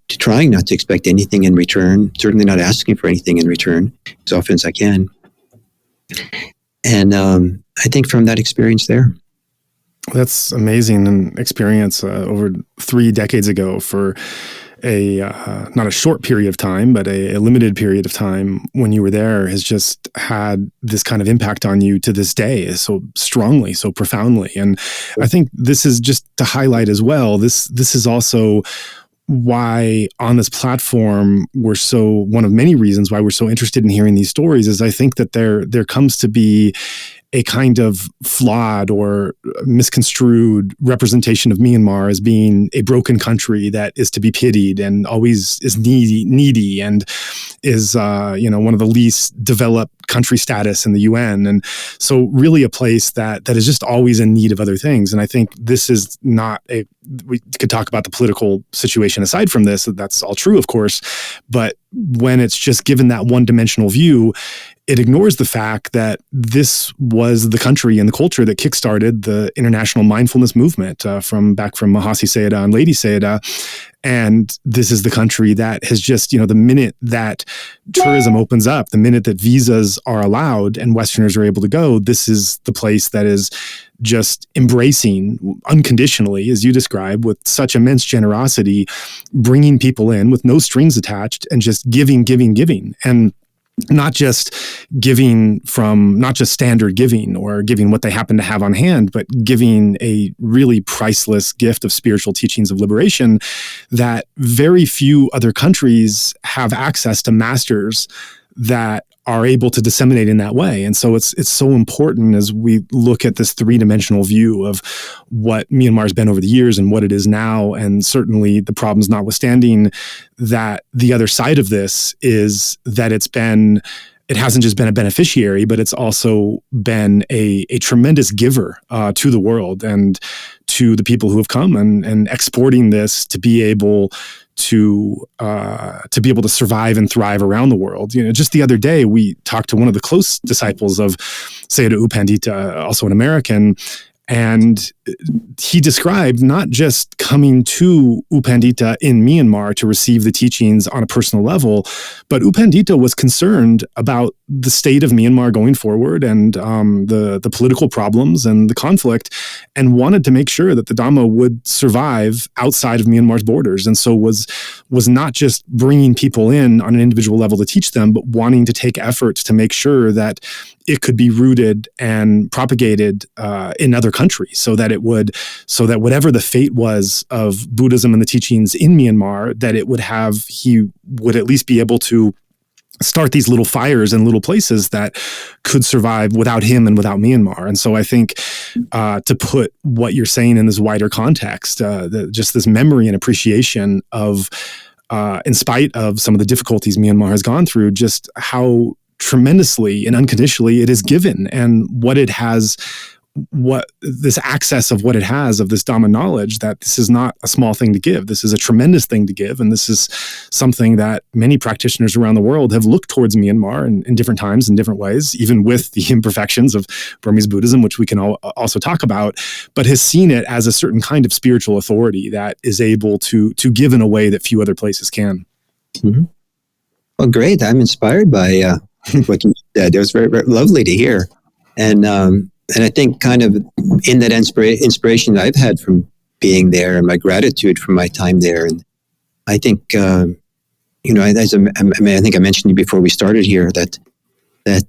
trying not to expect anything in return, certainly not asking for anything in return as often as I can. And I think from that experience there. That's amazing. An experience over 3 decades ago for not a short period of time, but a limited period of time when you were there has just had this kind of impact on you to this day so strongly, so profoundly. And I think this is just to highlight as well, this is also why on this platform one of many reasons why we're so interested in hearing these stories is I think that there comes to be a kind of flawed or misconstrued representation of Myanmar as being a broken country that is to be pitied and always is needy and is one of the least developed country status in the UN, and so really a place that is just always in need of other things. And I think this is not we could talk about the political situation aside from this, that's all true, of course, but when it's just given that one-dimensional view, it ignores the fact that this was the country and the culture that kickstarted the international mindfulness movement from Mahasi Sayadaw and Lady Sayadaw. And this is the country that has just, the minute that tourism opens up, the minute that visas are allowed and Westerners are able to go, this is the place that is just embracing unconditionally, as you describe, with such immense generosity, bringing people in with no strings attached and just giving. And not just standard giving or giving what they happen to have on hand, but giving a really priceless gift of spiritual teachings of liberation that very few other countries have access to masters that are able to disseminate in that way. And so it's so important as we look at this 3-dimensional view of what Myanmar's been over the years and what it is now, and certainly the problems notwithstanding, that the other side of this is that it hasn't just been a beneficiary, but it's also been a tremendous giver to the world and to the people who have come, and exporting this to be able to survive and thrive around the world. Just the other day, we talked to one of the close disciples of Sayadaw U Pandita, also an American, and he described not just coming to U Pandita in Myanmar to receive the teachings on a personal level, but U Pandita was concerned about the state of Myanmar going forward and the political problems and the conflict, and wanted to make sure that the Dhamma would survive outside of Myanmar's borders. And so was not just bringing people in on an individual level to teach them, but wanting to take efforts to make sure that it could be rooted and propagated in other countries, so that whatever the fate was of Buddhism and the teachings in Myanmar, that he would at least be able to start these little fires in little places that could survive without him and without Myanmar. And so I think to put what you're saying in this wider context, just this memory and appreciation of, in spite of some of the difficulties Myanmar has gone through, just how tremendously and unconditionally it is given, and what it has, what this access of what it has of this Dhamma knowledge, that this is not a small thing to give. This is a tremendous thing to give. And this is something that many practitioners around the world have looked towards Myanmar in different times, in different ways, even with the imperfections of Burmese Buddhism, which we can also talk about, but has seen it as a certain kind of spiritual authority that is able to give in a way that few other places can. Mm-hmm. Well, great. I'm inspired by what you said. It was very, very lovely to hear. And I think kind of in that inspiration I've had from being there, and my gratitude for my time there. And I think, I think I mentioned to you before we started here that I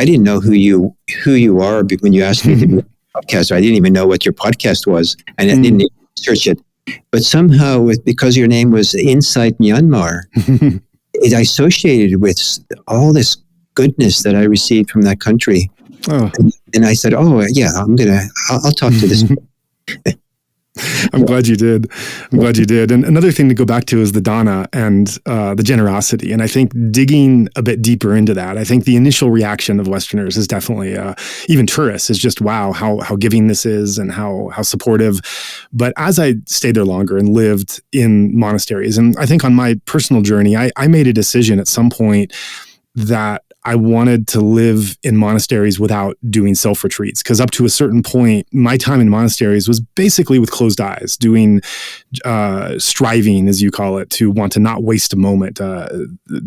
didn't know who you are when you asked me to be a podcaster. I didn't even know what your podcast was, and I didn't even search it. But somehow, because your name was Insight Myanmar, it associated with all this goodness that I received from that country. Oh. And I said, I'll talk to this. I'm glad you did. And another thing to go back to is the dana and the generosity. And I think digging a bit deeper into that, I think the initial reaction of Westerners is definitely, even tourists, is just, wow, how giving this is and how supportive. But as I stayed there longer and lived in monasteries, and I think on my personal journey, I made a decision at some point that I wanted to live in monasteries without doing self-retreats, because up to a certain point, my time in monasteries was basically with closed eyes, doing striving, as you call it, to want to not waste a moment,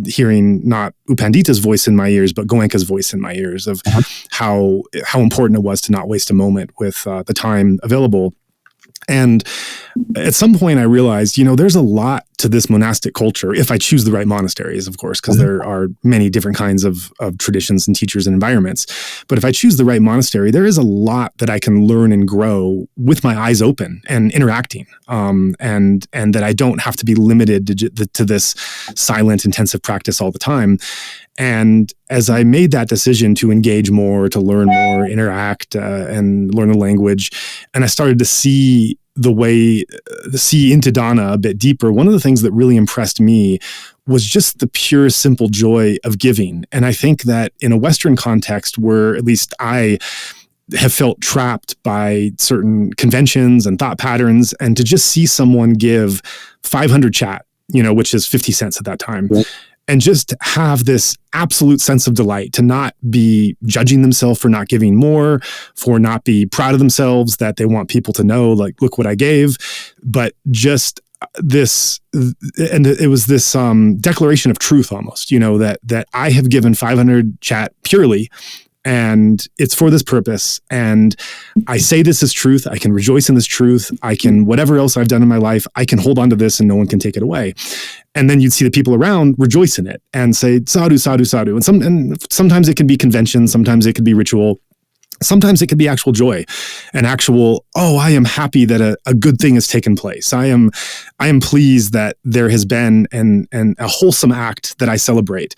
hearing not U Pandita's voice in my ears, but Goenka's voice in my ears of how important it was to not waste a moment with the time available. And at some point I realized, there's a lot to this monastic culture, if I choose the right monasteries, of course, because there are many different kinds of traditions and teachers and environments. But if I choose the right monastery, there is a lot that I can learn and grow with my eyes open and interacting, and that I don't have to be limited to this silent, intensive practice all the time. And as I made that decision to engage more, to learn more, interact, and learn the language, and I started to see into dana a bit deeper, one of the things that really impressed me was just the pure, simple joy of giving. And I think that in a Western context, where at least I have felt trapped by certain conventions and thought patterns, and to just see someone give 500 kyat, which is 50 cents at that time, right, and just have this absolute sense of delight, to not be judging themselves for not giving more, for not be proud of themselves that they want people to know, like, look what I gave, but just this, and it was this declaration of truth almost, that I have given 500 kyat purely, and it's for this purpose. And I say this is truth. I can rejoice in this truth. I can, whatever else I've done in my life, I can hold on to this and no one can take it away. And then you'd see the people around rejoice in it and say, sadhu, sadhu, sadhu. And sometimes it can be convention. Sometimes it could be ritual. Sometimes it could be actual joy and actual, I am happy that a good thing has taken place. I am pleased that there has been a wholesome act that I celebrate.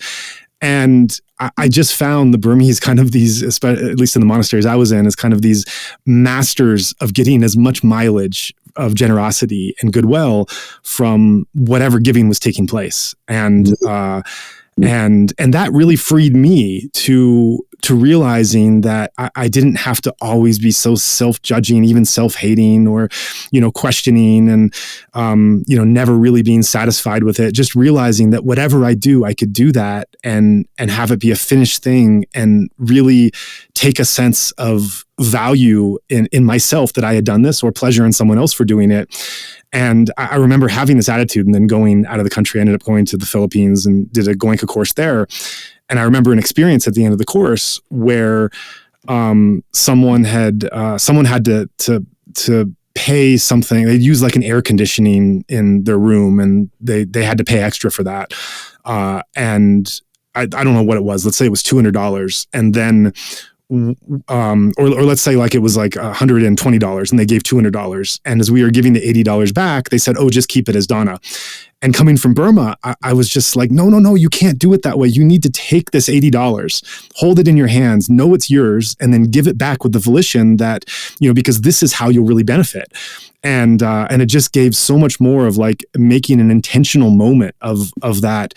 And I just found the Burmese kind of these, at least in the monasteries I was in, as kind of these masters of getting as much mileage of generosity and goodwill from whatever giving was taking place. And that really freed me to to realizing that I didn't have to always be so self-judging, even self-hating, or, questioning, and, never really being satisfied with it. Just realizing that whatever I do, I could do that and have it be a finished thing, and really take a sense of value in myself that I had done this, or pleasure in someone else for doing it. And I remember having this attitude, and then going out of the country. I ended up going to the Philippines and did a Goenka course there. And I remember an experience at the end of the course where someone had to pay something. They'd use like an air conditioning in their room, and they had to pay extra for that. And I don't know what it was. Let's say it was $200, and then or let's say like it was like $120, and they gave $200. And as we were giving the $80 back, they said, "Oh, just keep it as dana." And coming from Burma, I was just like, no, you can't do it that way. You need to take this $80, hold it in your hands, know it's yours, and then give it back with the volition that, because this is how you'll really benefit. And it just gave so much more of like making an intentional moment of that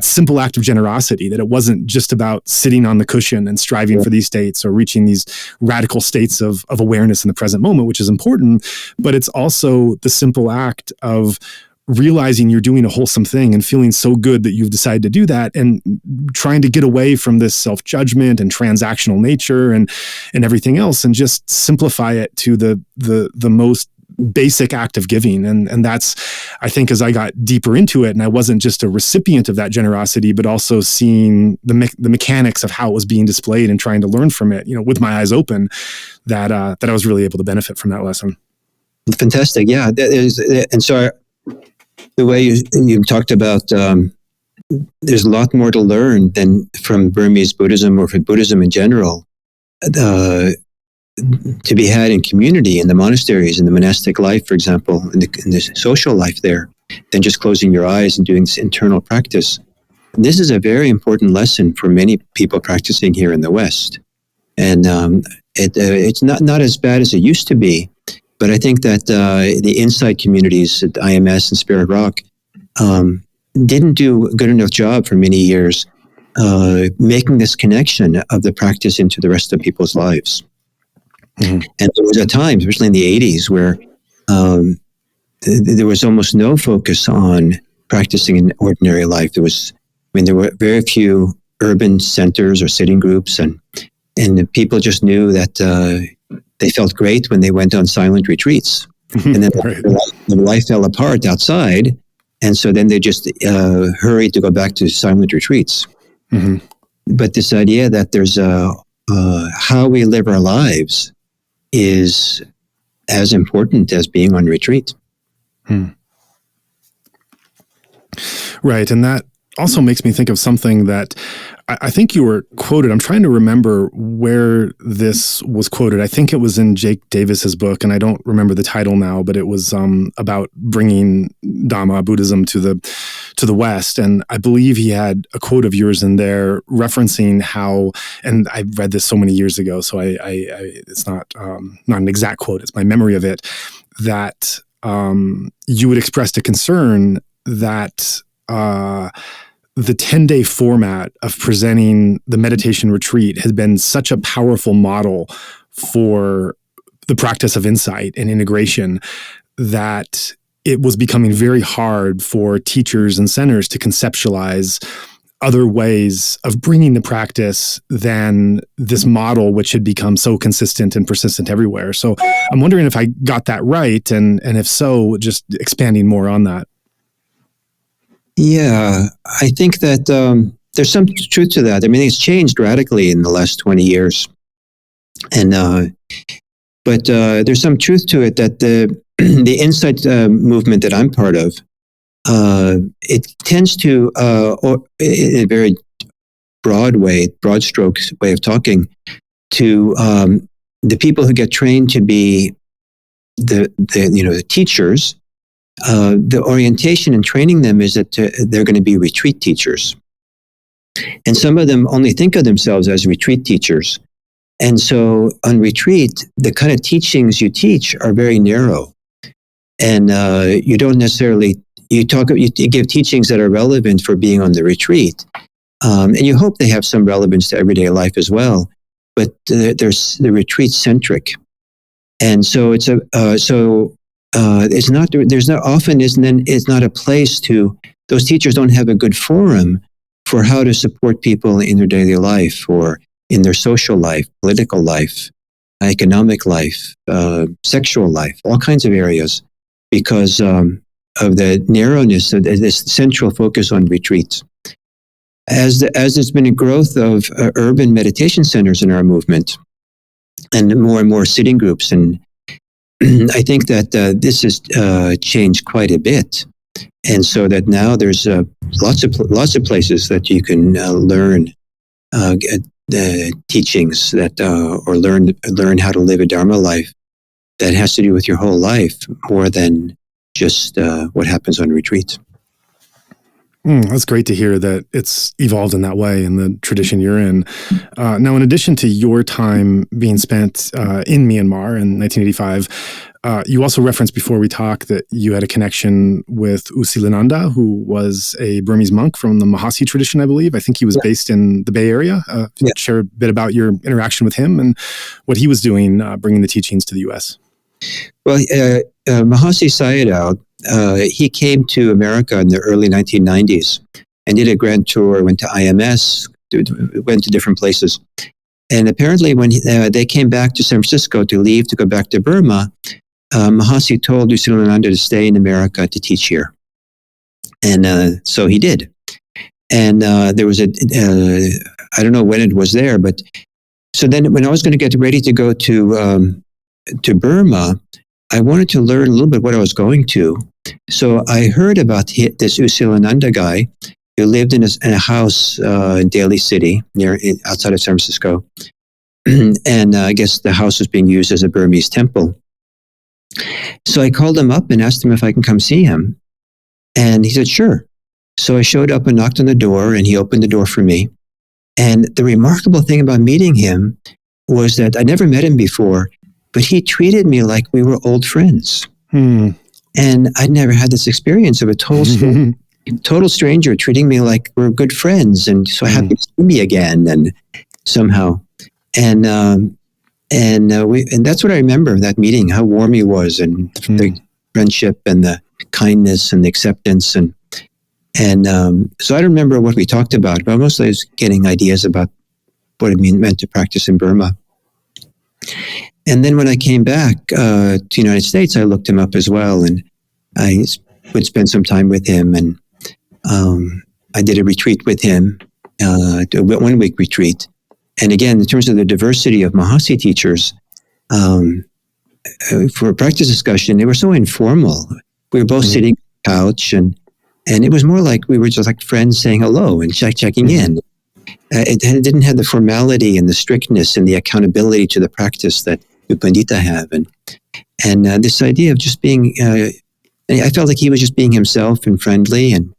simple act of generosity, that it wasn't just about sitting on the cushion and striving for these states or reaching these radical states of awareness in the present moment, which is important, but it's also the simple act of realizing you're doing a wholesome thing and feeling so good that you've decided to do that, and trying to get away from this self-judgment and transactional nature and everything else, and just simplify it to the most basic act of giving. And that's, I think, as I got deeper into it, and I wasn't just a recipient of that generosity, but also seeing the mechanics of how it was being displayed and trying to learn from it, with my eyes open, that I was really able to benefit from that lesson. Fantastic. Yeah. And so the way you talked about, there's a lot more to learn than from Burmese Buddhism or from Buddhism in general, to be had in community, in the monasteries, in the monastic life, for example, in the social life there, than just closing your eyes and doing this internal practice. And this is a very important lesson for many people practicing here in the West. And it's not as bad as it used to be. But I think that the insight communities at IMS and Spirit Rock didn't do a good enough job for many years making this connection of the practice into the rest of people's lives. Mm-hmm. And there was a time, especially in the 80s, where there was almost no focus on practicing in ordinary life. There were very few urban centers or sitting groups, and the people just knew that they felt great when they went on silent retreats. And then right. their life fell apart outside, and so then they just hurried to go back to silent retreats. Mm-hmm. But this idea that there's how we live our lives is as important as being on retreat. Right, and that also makes me think of something that I think you were quoted. I'm trying to remember where this was quoted. I think it was in Jake Davis's book, and I don't remember the title now, but it was about bringing Dhamma, Buddhism, to the West. And I believe he had a quote of yours in there referencing how, and I read this so many years ago, so I it's not an exact quote, it's my memory of it, that you had expressed a concern that the 10-day format of presenting the meditation retreat has been such a powerful model for the practice of insight and integration that it was becoming very hard for teachers and centers to conceptualize other ways of bringing the practice than this model, which had become so consistent and persistent everywhere. So I'm wondering if I got that right, and if so, just expanding more on that. Yeah, I think that there's some truth to that. I mean, it's changed radically in the last 20 years, and but there's some truth to it that the insight movement that I'm part of, it tends to, in a very broad strokes way of talking, to the people who get trained to be the teachers. The orientation in training them is that they're going to be retreat teachers. And some of them only think of themselves as retreat teachers. And so on retreat, the kind of teachings you teach are very narrow. And you don't necessarily, you give teachings that are relevant for being on the retreat, And you hope they have some relevance to everyday life as well, but they're retreat centric. And so it's not a place to, those teachers don't have a good forum for how to support people in their daily life or in their social life, political life, economic life, sexual life, all kinds of areas, because of the narrowness of this central focus on retreats. As there's been a growth of urban meditation centers in our movement, and more sitting groups, and I think that this has changed quite a bit, and so that now there's lots of places that you can learn the teachings that or learn how to live a Dharma life that has to do with your whole life more than just what happens on retreats. That's great to hear that it's evolved in that way in the tradition you're in. Now, in addition to your time being spent in Myanmar in 1985, you also referenced before we talked that you had a connection with U Silananda, who was a Burmese monk from the Mahasi tradition, I believe. I think he was based in the Bay Area. Share a bit about your interaction with him and what he was doing, bringing the teachings to the U.S. Well, Mahasi Sayadaw, he came to America in the early 1990s and did a grand tour, went to IMS, went to different places. And apparently when they came back to San Francisco to go back to Burma, Mahasi told U Silananda to stay in America to teach here. And so he did. And there was I don't know when it was there, but so then when I was going to get ready to go to Burma, I wanted to learn a little bit what I was going to. So I heard about this U Silananda guy who lived in a house in Daly City, outside of San Francisco. And I guess the house was being used as a Burmese temple. So I called him up and asked him if I can come see him. And he said, sure. So I showed up and knocked on the door, and he opened the door for me. And the remarkable thing about meeting him was that I never met him before, but he treated me like we were old friends. And I'd never had this experience of a total stranger treating me like we're good friends, and so happy to see me again, and somehow, and that's what I remember, that meeting, how warm he was, and the friendship and the kindness and the acceptance, and so I don't remember what we talked about, but mostly I was getting ideas about what it meant to practice in Burma. And then when I came back to the United States, I looked him up as well, and I would spend some time with him, and I did a retreat with him, a 1-week retreat. And again, in terms of the diversity of Mahasi teachers, for a practice discussion, they were so informal. We were both sitting on the couch, and it was more like we were just like friends saying hello and checking in. It didn't have the formality and the strictness and the accountability to the practice that U Pandita have. And this idea of just being, I felt like he was just being himself and friendly, and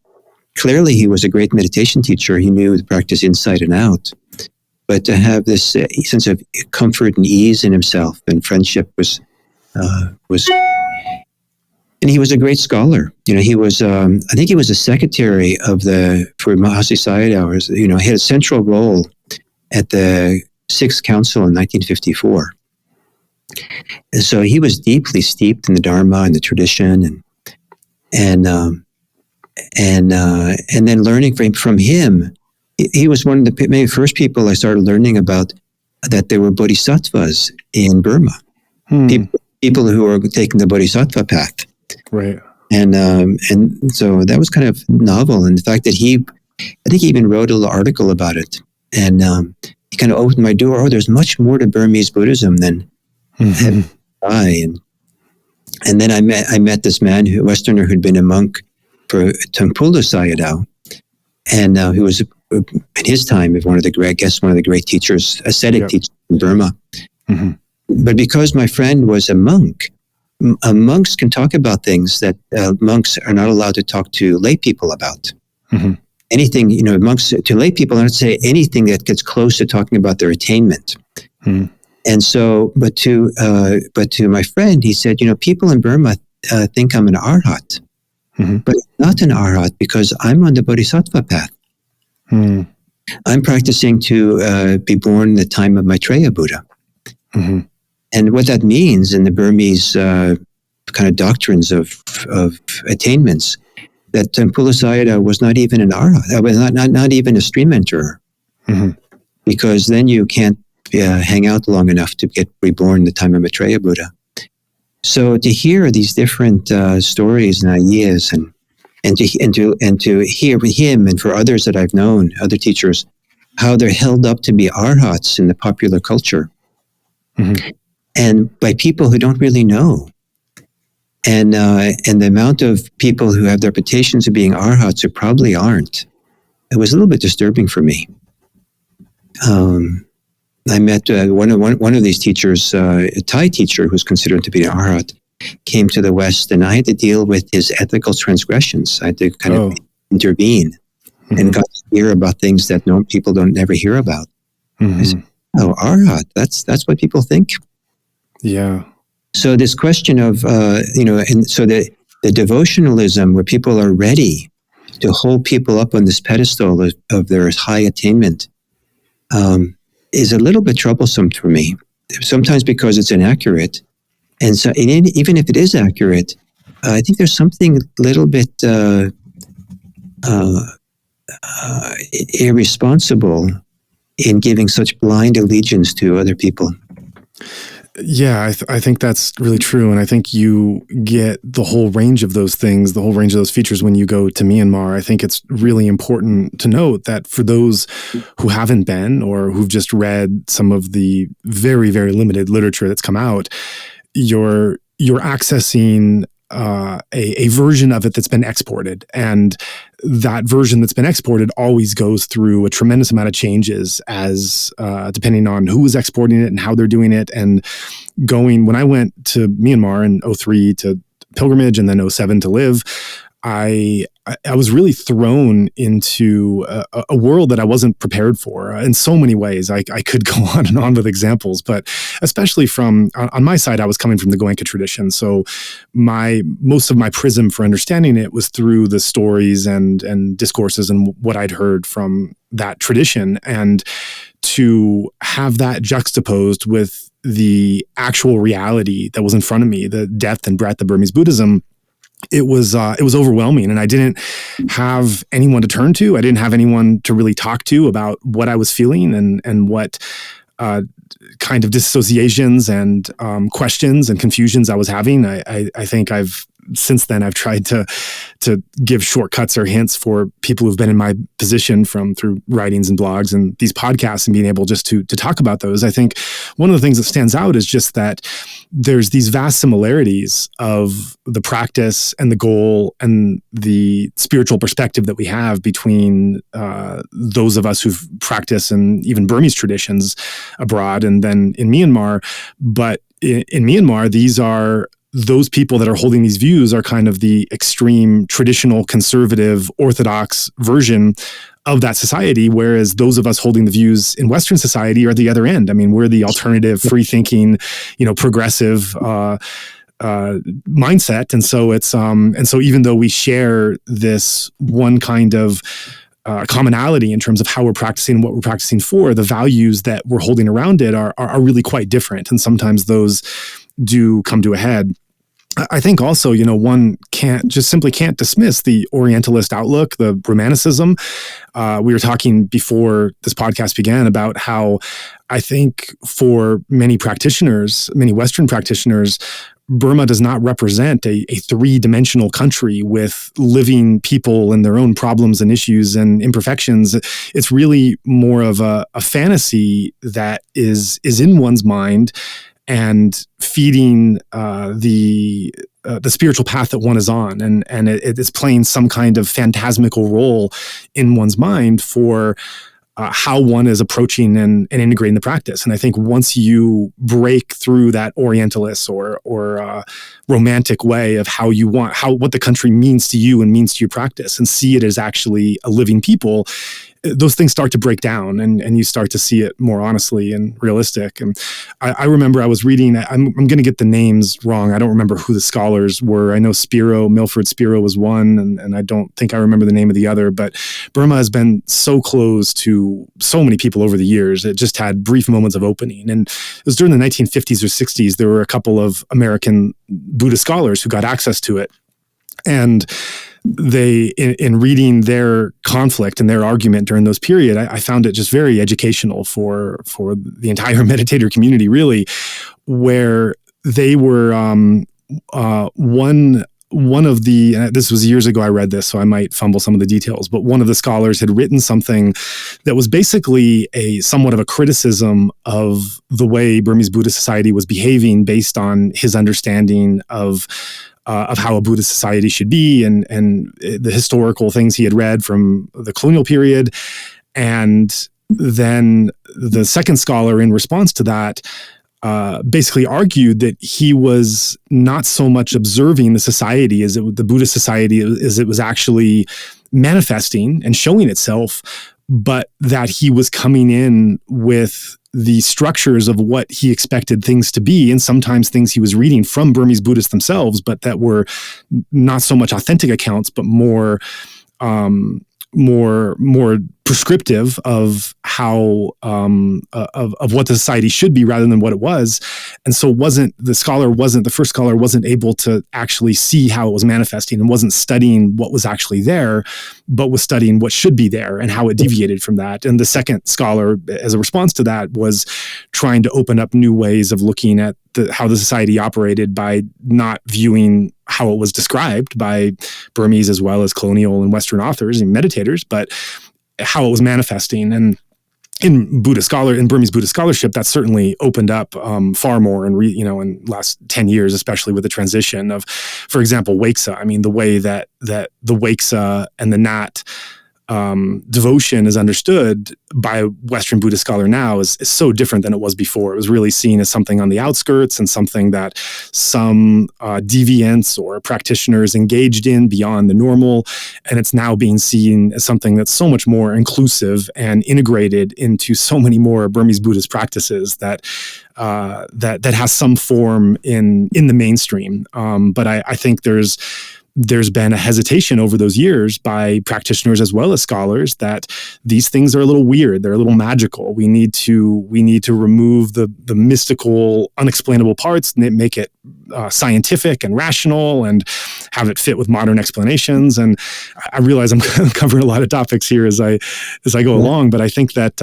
clearly he was a great meditation teacher. He knew the practice inside and out. But to have this sense of comfort and ease in himself and friendship was, and he was a great scholar. He was, I think he was a secretary for Mahasi Sayadaw. He had a central role at the Sixth Council in 1954. And so he was deeply steeped in the Dharma and the tradition, and then learning from him. He was one of the maybe first people I started learning about that there were bodhisattvas in Burma. People who were taking the bodhisattva path. Right. And so that was kind of novel. And the fact that I think he even wrote a little article about it. And he kind of opened my door. Oh, there's much more to Burmese Buddhism than I. And then I met this man, Westerner, who'd been a monk for Tungpulu Sayadaw, and who was in his time one of the great teachers, ascetic teachers in Burma. But because my friend was a monk, monks can talk about things that monks are not allowed to talk to lay people about. Anything, monks to lay people, I don't say anything that gets close to talking about their attainment. And so, but to my friend, he said, people in Burma think I'm an arhat, but not an arhat because I'm on the bodhisattva path. I'm practicing to be born in the time of Maitreya Buddha. Mm-hmm. And what that means in the Burmese kind of doctrines of attainments, that Pula Sayadaw was not even an arhat, was not even a stream enterer, mm-hmm. because then you can't hang out long enough to get reborn in the time of Maitreya Buddha. So to hear these different stories and ideas, and to hear for him and for others that I've known, other teachers, how they're held up to be arhats in the popular culture, mm-hmm. and by people who don't really know. And the amount of people who have the reputations of being arhats who probably aren't, it was a little bit disturbing for me. I met one of these teachers, a Thai teacher who's considered to be an arhat, came to the West, and I had to deal with his ethical transgressions. I had to kind of intervene, mm-hmm. and got to hear about things that people don't never hear about. Mm-hmm. I said, "Oh, arhat, that's what people think." Yeah. So this question of, and so the devotionalism where people are ready to hold people up on this pedestal of their high attainment is a little bit troublesome for me. Sometimes because it's inaccurate. And so even if it is accurate, I think there's something a little bit irresponsible in giving such blind allegiance to other people. Yeah, I think that's really true. And I think you get the whole range of those things, the whole range of those features when you go to Myanmar. I think it's really important to note that for those who haven't been or who've just read some of the very, very limited literature that's come out, you're accessing a version of it that's been exported. And that version that's been exported always goes through a tremendous amount of changes as depending on who is exporting it and how they're doing it. And when I went to Myanmar in 2003 to pilgrimage and then 2007 to live, I was really thrown into a world that I wasn't prepared for in so many ways. I could go on and on with examples, but especially on my side, I was coming from the Goenka tradition. So most of my prism for understanding it was through the stories and discourses and what I'd heard from that tradition. And to have that juxtaposed with the actual reality that was in front of me, the depth and breadth of Burmese Buddhism, it was overwhelming, and I didn't have anyone to turn to. I didn't have anyone to really talk to about what I was feeling and what kind of dissociations and questions and confusions I was having. I think since then I've tried to give shortcuts or hints for people who've been in my position through writings and blogs and these podcasts, and being able just to talk about those. I think one of the things that stands out is just that there's these vast similarities of the practice and the goal and the spiritual perspective that we have between those of us who've practiced in even Burmese traditions abroad and then in Myanmar. But in Myanmar, those people that are holding these views are kind of the extreme traditional conservative orthodox version of that society, whereas those of us holding the views in Western society are the other end. I mean, we're the alternative, free thinking, progressive mindset. And so so even though we share this one kind of commonality in terms of how we're practicing and what we're practicing for, the values that we're holding around it are really quite different. And sometimes those do come to a head. I think also, one can't dismiss the Orientalist outlook, the Romanticism. We were talking before this podcast began about how I think for many Western practitioners, Burma does not represent a three-dimensional country with living people and their own problems and issues and imperfections. It's really more of a fantasy that is in one's mind and feeding the spiritual path that one is on, and it is playing some kind of phantasmical role in one's mind for how one is approaching and integrating the practice. And I think once you break through that Orientalist or romantic way of what the country means to you and means to your practice, and see it as actually a living people, those things start to break down, and you start to see it more honestly and realistic. And I remember I was reading, I'm going to get the names wrong. I don't remember who the scholars were. I know Milford Spiro was one, and I don't think I remember the name of the other, but Burma has been so close to so many people over the years. It just had brief moments of opening. And it was during the 1950s or 60s, there were a couple of American Buddhist scholars who got access to it. And they, in reading their conflict and their argument during those period, I found it just very educational for the entire meditator community, really, where they were one of the, this was years ago I read this, so I might fumble some of the details, but one of the scholars had written something that was basically somewhat of a criticism of the way Burmese Buddhist society was behaving based on his understanding of how a Buddhist society should be, and the historical things he had read from the colonial period. And then the second scholar, in response to that, basically argued that he was not so much observing the society the Buddhist society as it was actually manifesting and showing itself, but that he was coming in with the structures of what he expected things to be, and sometimes things he was reading from Burmese Buddhists themselves, but that were not so much authentic accounts, but more prescriptive of how of what the society should be rather than what it was. And so the first scholar wasn't able to actually see how it was manifesting, and wasn't studying what was actually there, but was studying what should be there and how it deviated from that. And the second scholar, as a response to that, was trying to open up new ways of looking at how the society operated by not viewing how it was described by Burmese as well as colonial and Western authors and meditators, but how it was manifesting. And in Burmese Buddhist scholarship, that certainly opened up far more in the last 10 years, especially with the transition of, for example, Wakesa. I mean, the way that the Wakesa and the Nat devotion is understood by a Western Buddhist scholar now is so different than it was before. It was really seen as something on the outskirts and something that some deviants or practitioners engaged in beyond the normal. And it's now being seen as something that's so much more inclusive and integrated into so many more Burmese Buddhist practices that has some form in the mainstream. But I think there's been a hesitation over those years by practitioners as well as scholars that these things are a little weird. They're a little magical. We need to remove the mystical, unexplainable parts, and make it scientific and rational, and have it fit with modern explanations. And I realize I'm covering a lot of topics here as I go along, but I think that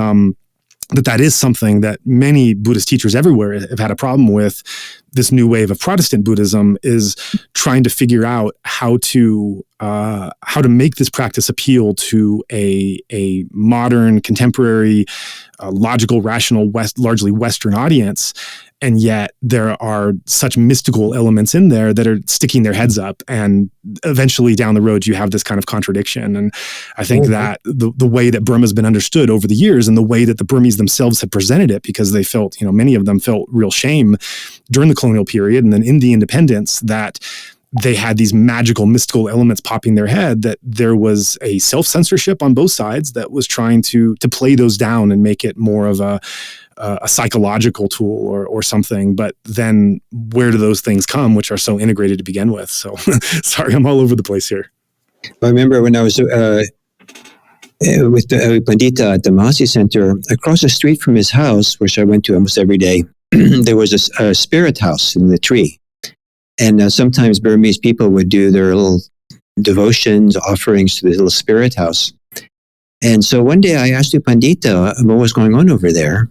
that is something that many Buddhist teachers everywhere have had a problem with. This new wave of Protestant Buddhism is trying to figure out how to make this practice appeal to a modern, contemporary, logical, rational, largely Western audience. And yet there are such mystical elements in there that are sticking their heads up. And eventually down the road, you have this kind of contradiction. And I think that the way that Burma has been understood over the years, and the way that the Burmese themselves have presented it, because they felt, many of them felt real shame during the colonial period and then in the independence, that they had these magical, mystical elements popping their head, that there was a self-censorship on both sides that was trying to play those down and make it more of a psychological tool or something. But then where do those things come, which are so integrated to begin with? So sorry, I'm all over the place here. I remember when I was with the U Pandita at the Mahasi Center, across the street from his house, which I went to almost every day, there was a spirit house in the tree. And sometimes Burmese people would do their little devotions, offerings to the little spirit house. And so one day I asked U Pandita what was going on over there.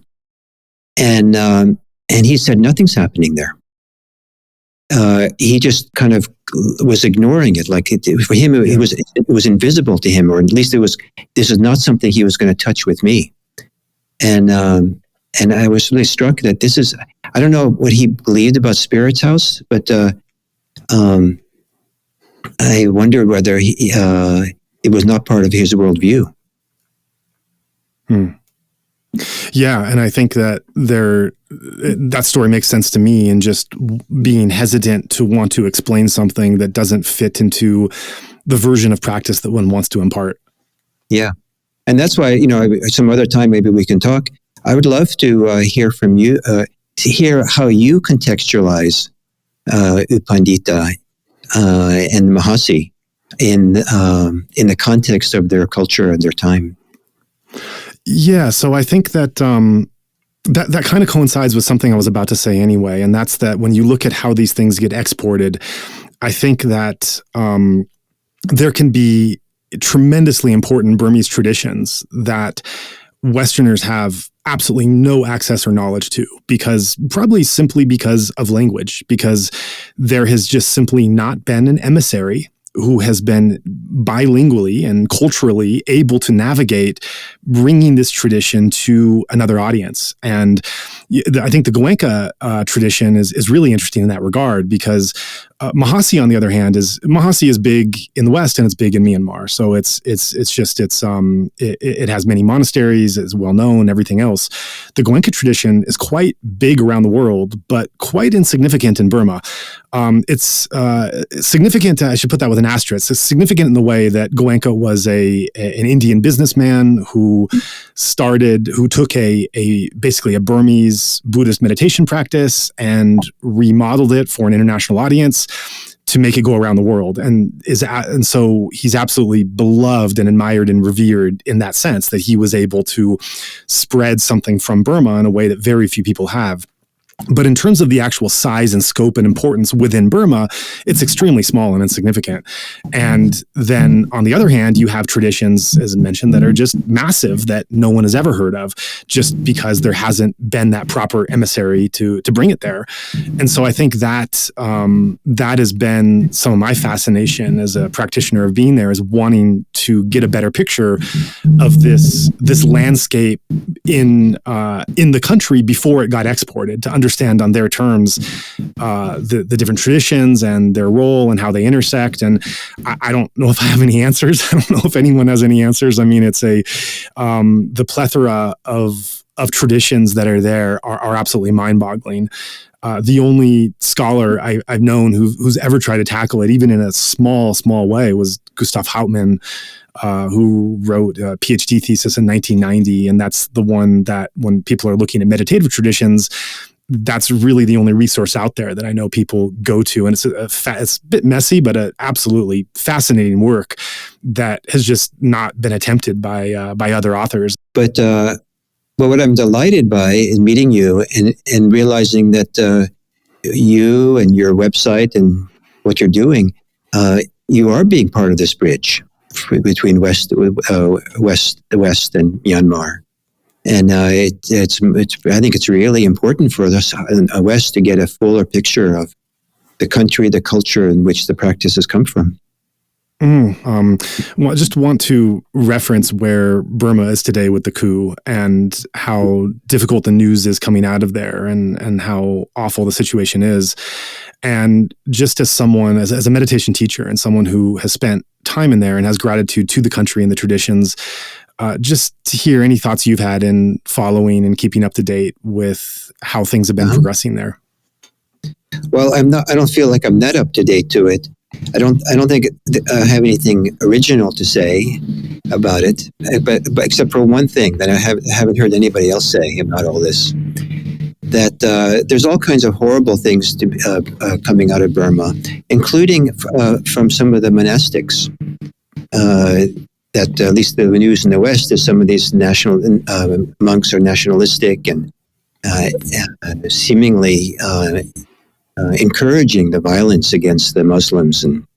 And he said, nothing's happening there. He just kind of was ignoring it. Like for him, it was invisible to him, or at least this is not something he was going to touch with me. And I was really struck that this is, I don't know what he believed about Spirit's House, but I wondered whether it was not part of his worldview. Yeah, and I think that that story makes sense to me, and just being hesitant to want to explain something that doesn't fit into the version of practice that one wants to impart. Yeah. And that's why, some other time maybe we can talk. I would love to hear from you, to hear how you contextualize U Pandita and Mahasi in the context of their culture and their time. Yeah, so I think that that kind of coincides with something I was about to say anyway, and that's that when you look at how these things get exported, I think that there can be tremendously important Burmese traditions that Westerners have absolutely no access or knowledge to, probably simply because of language, because there has just simply not been an emissary who has been bilingually and culturally able to navigate bringing this tradition to another audience. And I think the Goenka tradition is really interesting in that regard, because Mahasi, on the other hand, Mahasi is big in the West and it's big in Myanmar. So it has many monasteries, is well known, everything else. The Goenka tradition is quite big around the world, but quite insignificant in Burma. It's significant. I should put that with an asterisk. It's significant in the way that Goenka was an Indian businessman who took basically a Burmese Buddhist meditation practice and remodeled it for an international audience to make it go around the world, and so he's absolutely beloved and admired and revered in that sense, that he was able to spread something from Burma in a way that very few people have. But in terms of the actual size and scope and importance within Burma, it's extremely small and insignificant. And then on the other hand, you have traditions, as mentioned, that are just massive that no one has ever heard of, just because there hasn't been that proper emissary to bring it there. And so I think that that has been some of my fascination as a practitioner of being there, is wanting to get a better picture of this landscape in the country before it got exported, to understand on their terms the different traditions and their role and how they intersect. And I don't know if I have any answers. I don't know if anyone has any answers. I mean, it's the plethora of traditions that are there are absolutely mind-boggling. The only scholar I've known who's ever tried to tackle it, even in a small way, was Gustav Hauptmann, who wrote a PhD thesis in 1990. And that's the one that, when people are looking at meditative traditions, that's really the only resource out there that I know people go to. And it's a bit messy, but absolutely fascinating work that has just not been attempted by other authors. But what I'm delighted by is meeting you and realizing that you and your website and what you're doing, you are being part of this bridge between the West and Myanmar. And I think it's really important for us in the West to get a fuller picture of the country, the culture in which the practices come from. Well, I just want to reference where Burma is today with the coup, and how difficult the news is coming out of there, and how awful the situation is. And just as someone, as a meditation teacher and someone who has spent time in there and has gratitude to the country and the traditions, just to hear any thoughts you've had in following and keeping up to date with how things have been progressing there. Well, I don't feel like I'm that up to date to it. I don't think I have anything original to say about it, but except for one thing that I haven't heard anybody else say about all this, that there's all kinds of horrible things coming out of Burma, including from some of the monastics. That at least the news in the West is some of these national monks are nationalistic and seemingly encouraging the violence against the Muslims, and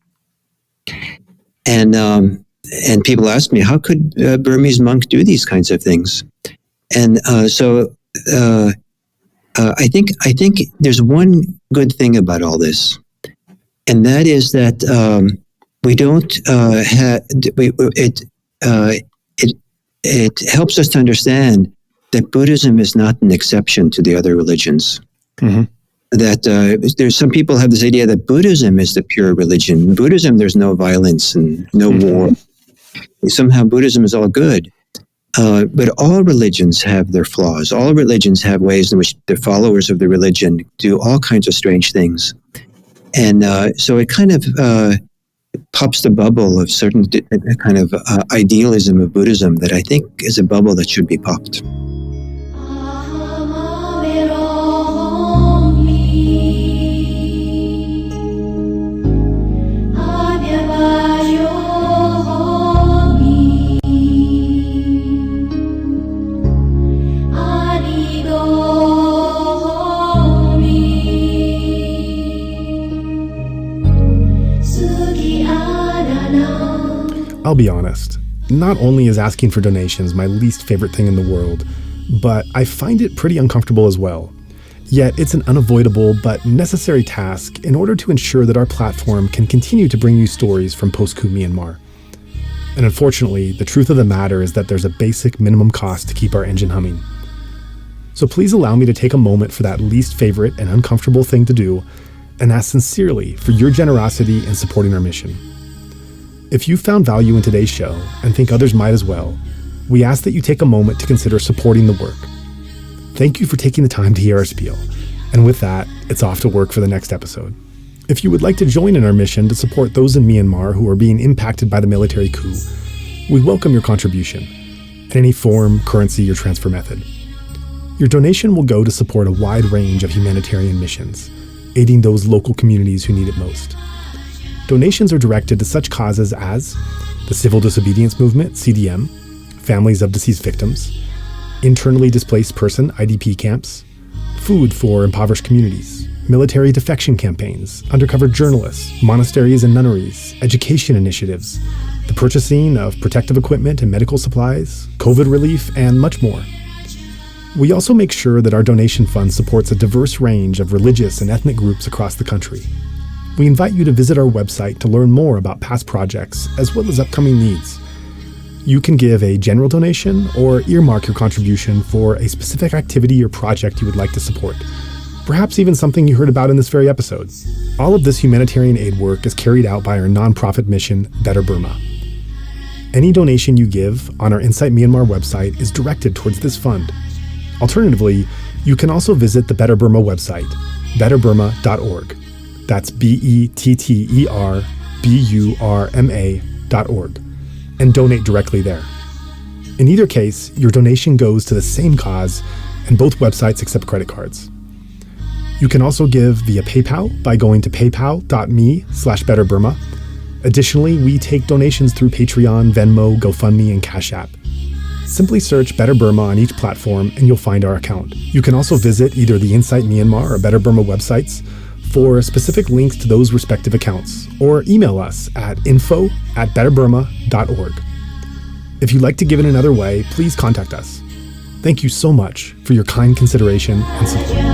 people ask me, how could Burmese monks do these kinds of things? And so I think there's one good thing about all this, and that is that we don't have it helps us to understand that Buddhism is not an exception to the other religions. Mm-hmm. That there's some people have this idea that Buddhism is the pure religion. In Buddhism, there's no violence and no war. Somehow Buddhism is all good. But all religions have their flaws. All religions have ways in which the followers of the religion do all kinds of strange things. And so it kind of pops the bubble of certain kind of idealism of Buddhism that I think is a bubble that should be popped. I'll be honest, not only is asking for donations my least favorite thing in the world, but I find it pretty uncomfortable as well. Yet it's an unavoidable but necessary task in order to ensure that our platform can continue to bring you stories from post-coup Myanmar. And unfortunately, the truth of the matter is that there's a basic minimum cost to keep our engine humming. So please allow me to take a moment for that least favorite and uncomfortable thing to do and ask sincerely for your generosity in supporting our mission. If you found value in today's show and think others might as well, we ask that you take a moment to consider supporting the work. Thank you for taking the time to hear our spiel. And with that, it's off to work for the next episode. If you would like to join in our mission to support those in Myanmar who are being impacted by the military coup, we welcome your contribution in any form, currency, or transfer method. Your donation will go to support a wide range of humanitarian missions, aiding those local communities who need it most. Donations are directed to such causes as the Civil Disobedience Movement, CDM, families of deceased victims, internally displaced person, IDP camps, food for impoverished communities, military defection campaigns, undercover journalists, monasteries and nunneries, education initiatives, the purchasing of protective equipment and medical supplies, COVID relief, and much more. We also make sure that our donation fund supports a diverse range of religious and ethnic groups across the country. We invite you to visit our website to learn more about past projects as well as upcoming needs. You can give a general donation or earmark your contribution for a specific activity or project you would like to support, perhaps even something you heard about in this very episode. All of this humanitarian aid work is carried out by our nonprofit mission, Better Burma. Any donation you give on our Insight Myanmar website is directed towards this fund. Alternatively, you can also visit the Better Burma website, betterburma.org. That's BETTERBURMA.org, and donate directly there. In either case, your donation goes to the same cause, and both websites accept credit cards. You can also give via PayPal by going to paypal.me/betterburma. Additionally, we take donations through Patreon, Venmo, GoFundMe, and Cash App. Simply search Better Burma on each platform and you'll find our account. You can also visit either the Insight Myanmar or Better Burma websites for specific links to those respective accounts, or email us at info@betterburma.org. If you'd like to give it another way, please contact us. Thank you so much for your kind consideration and support.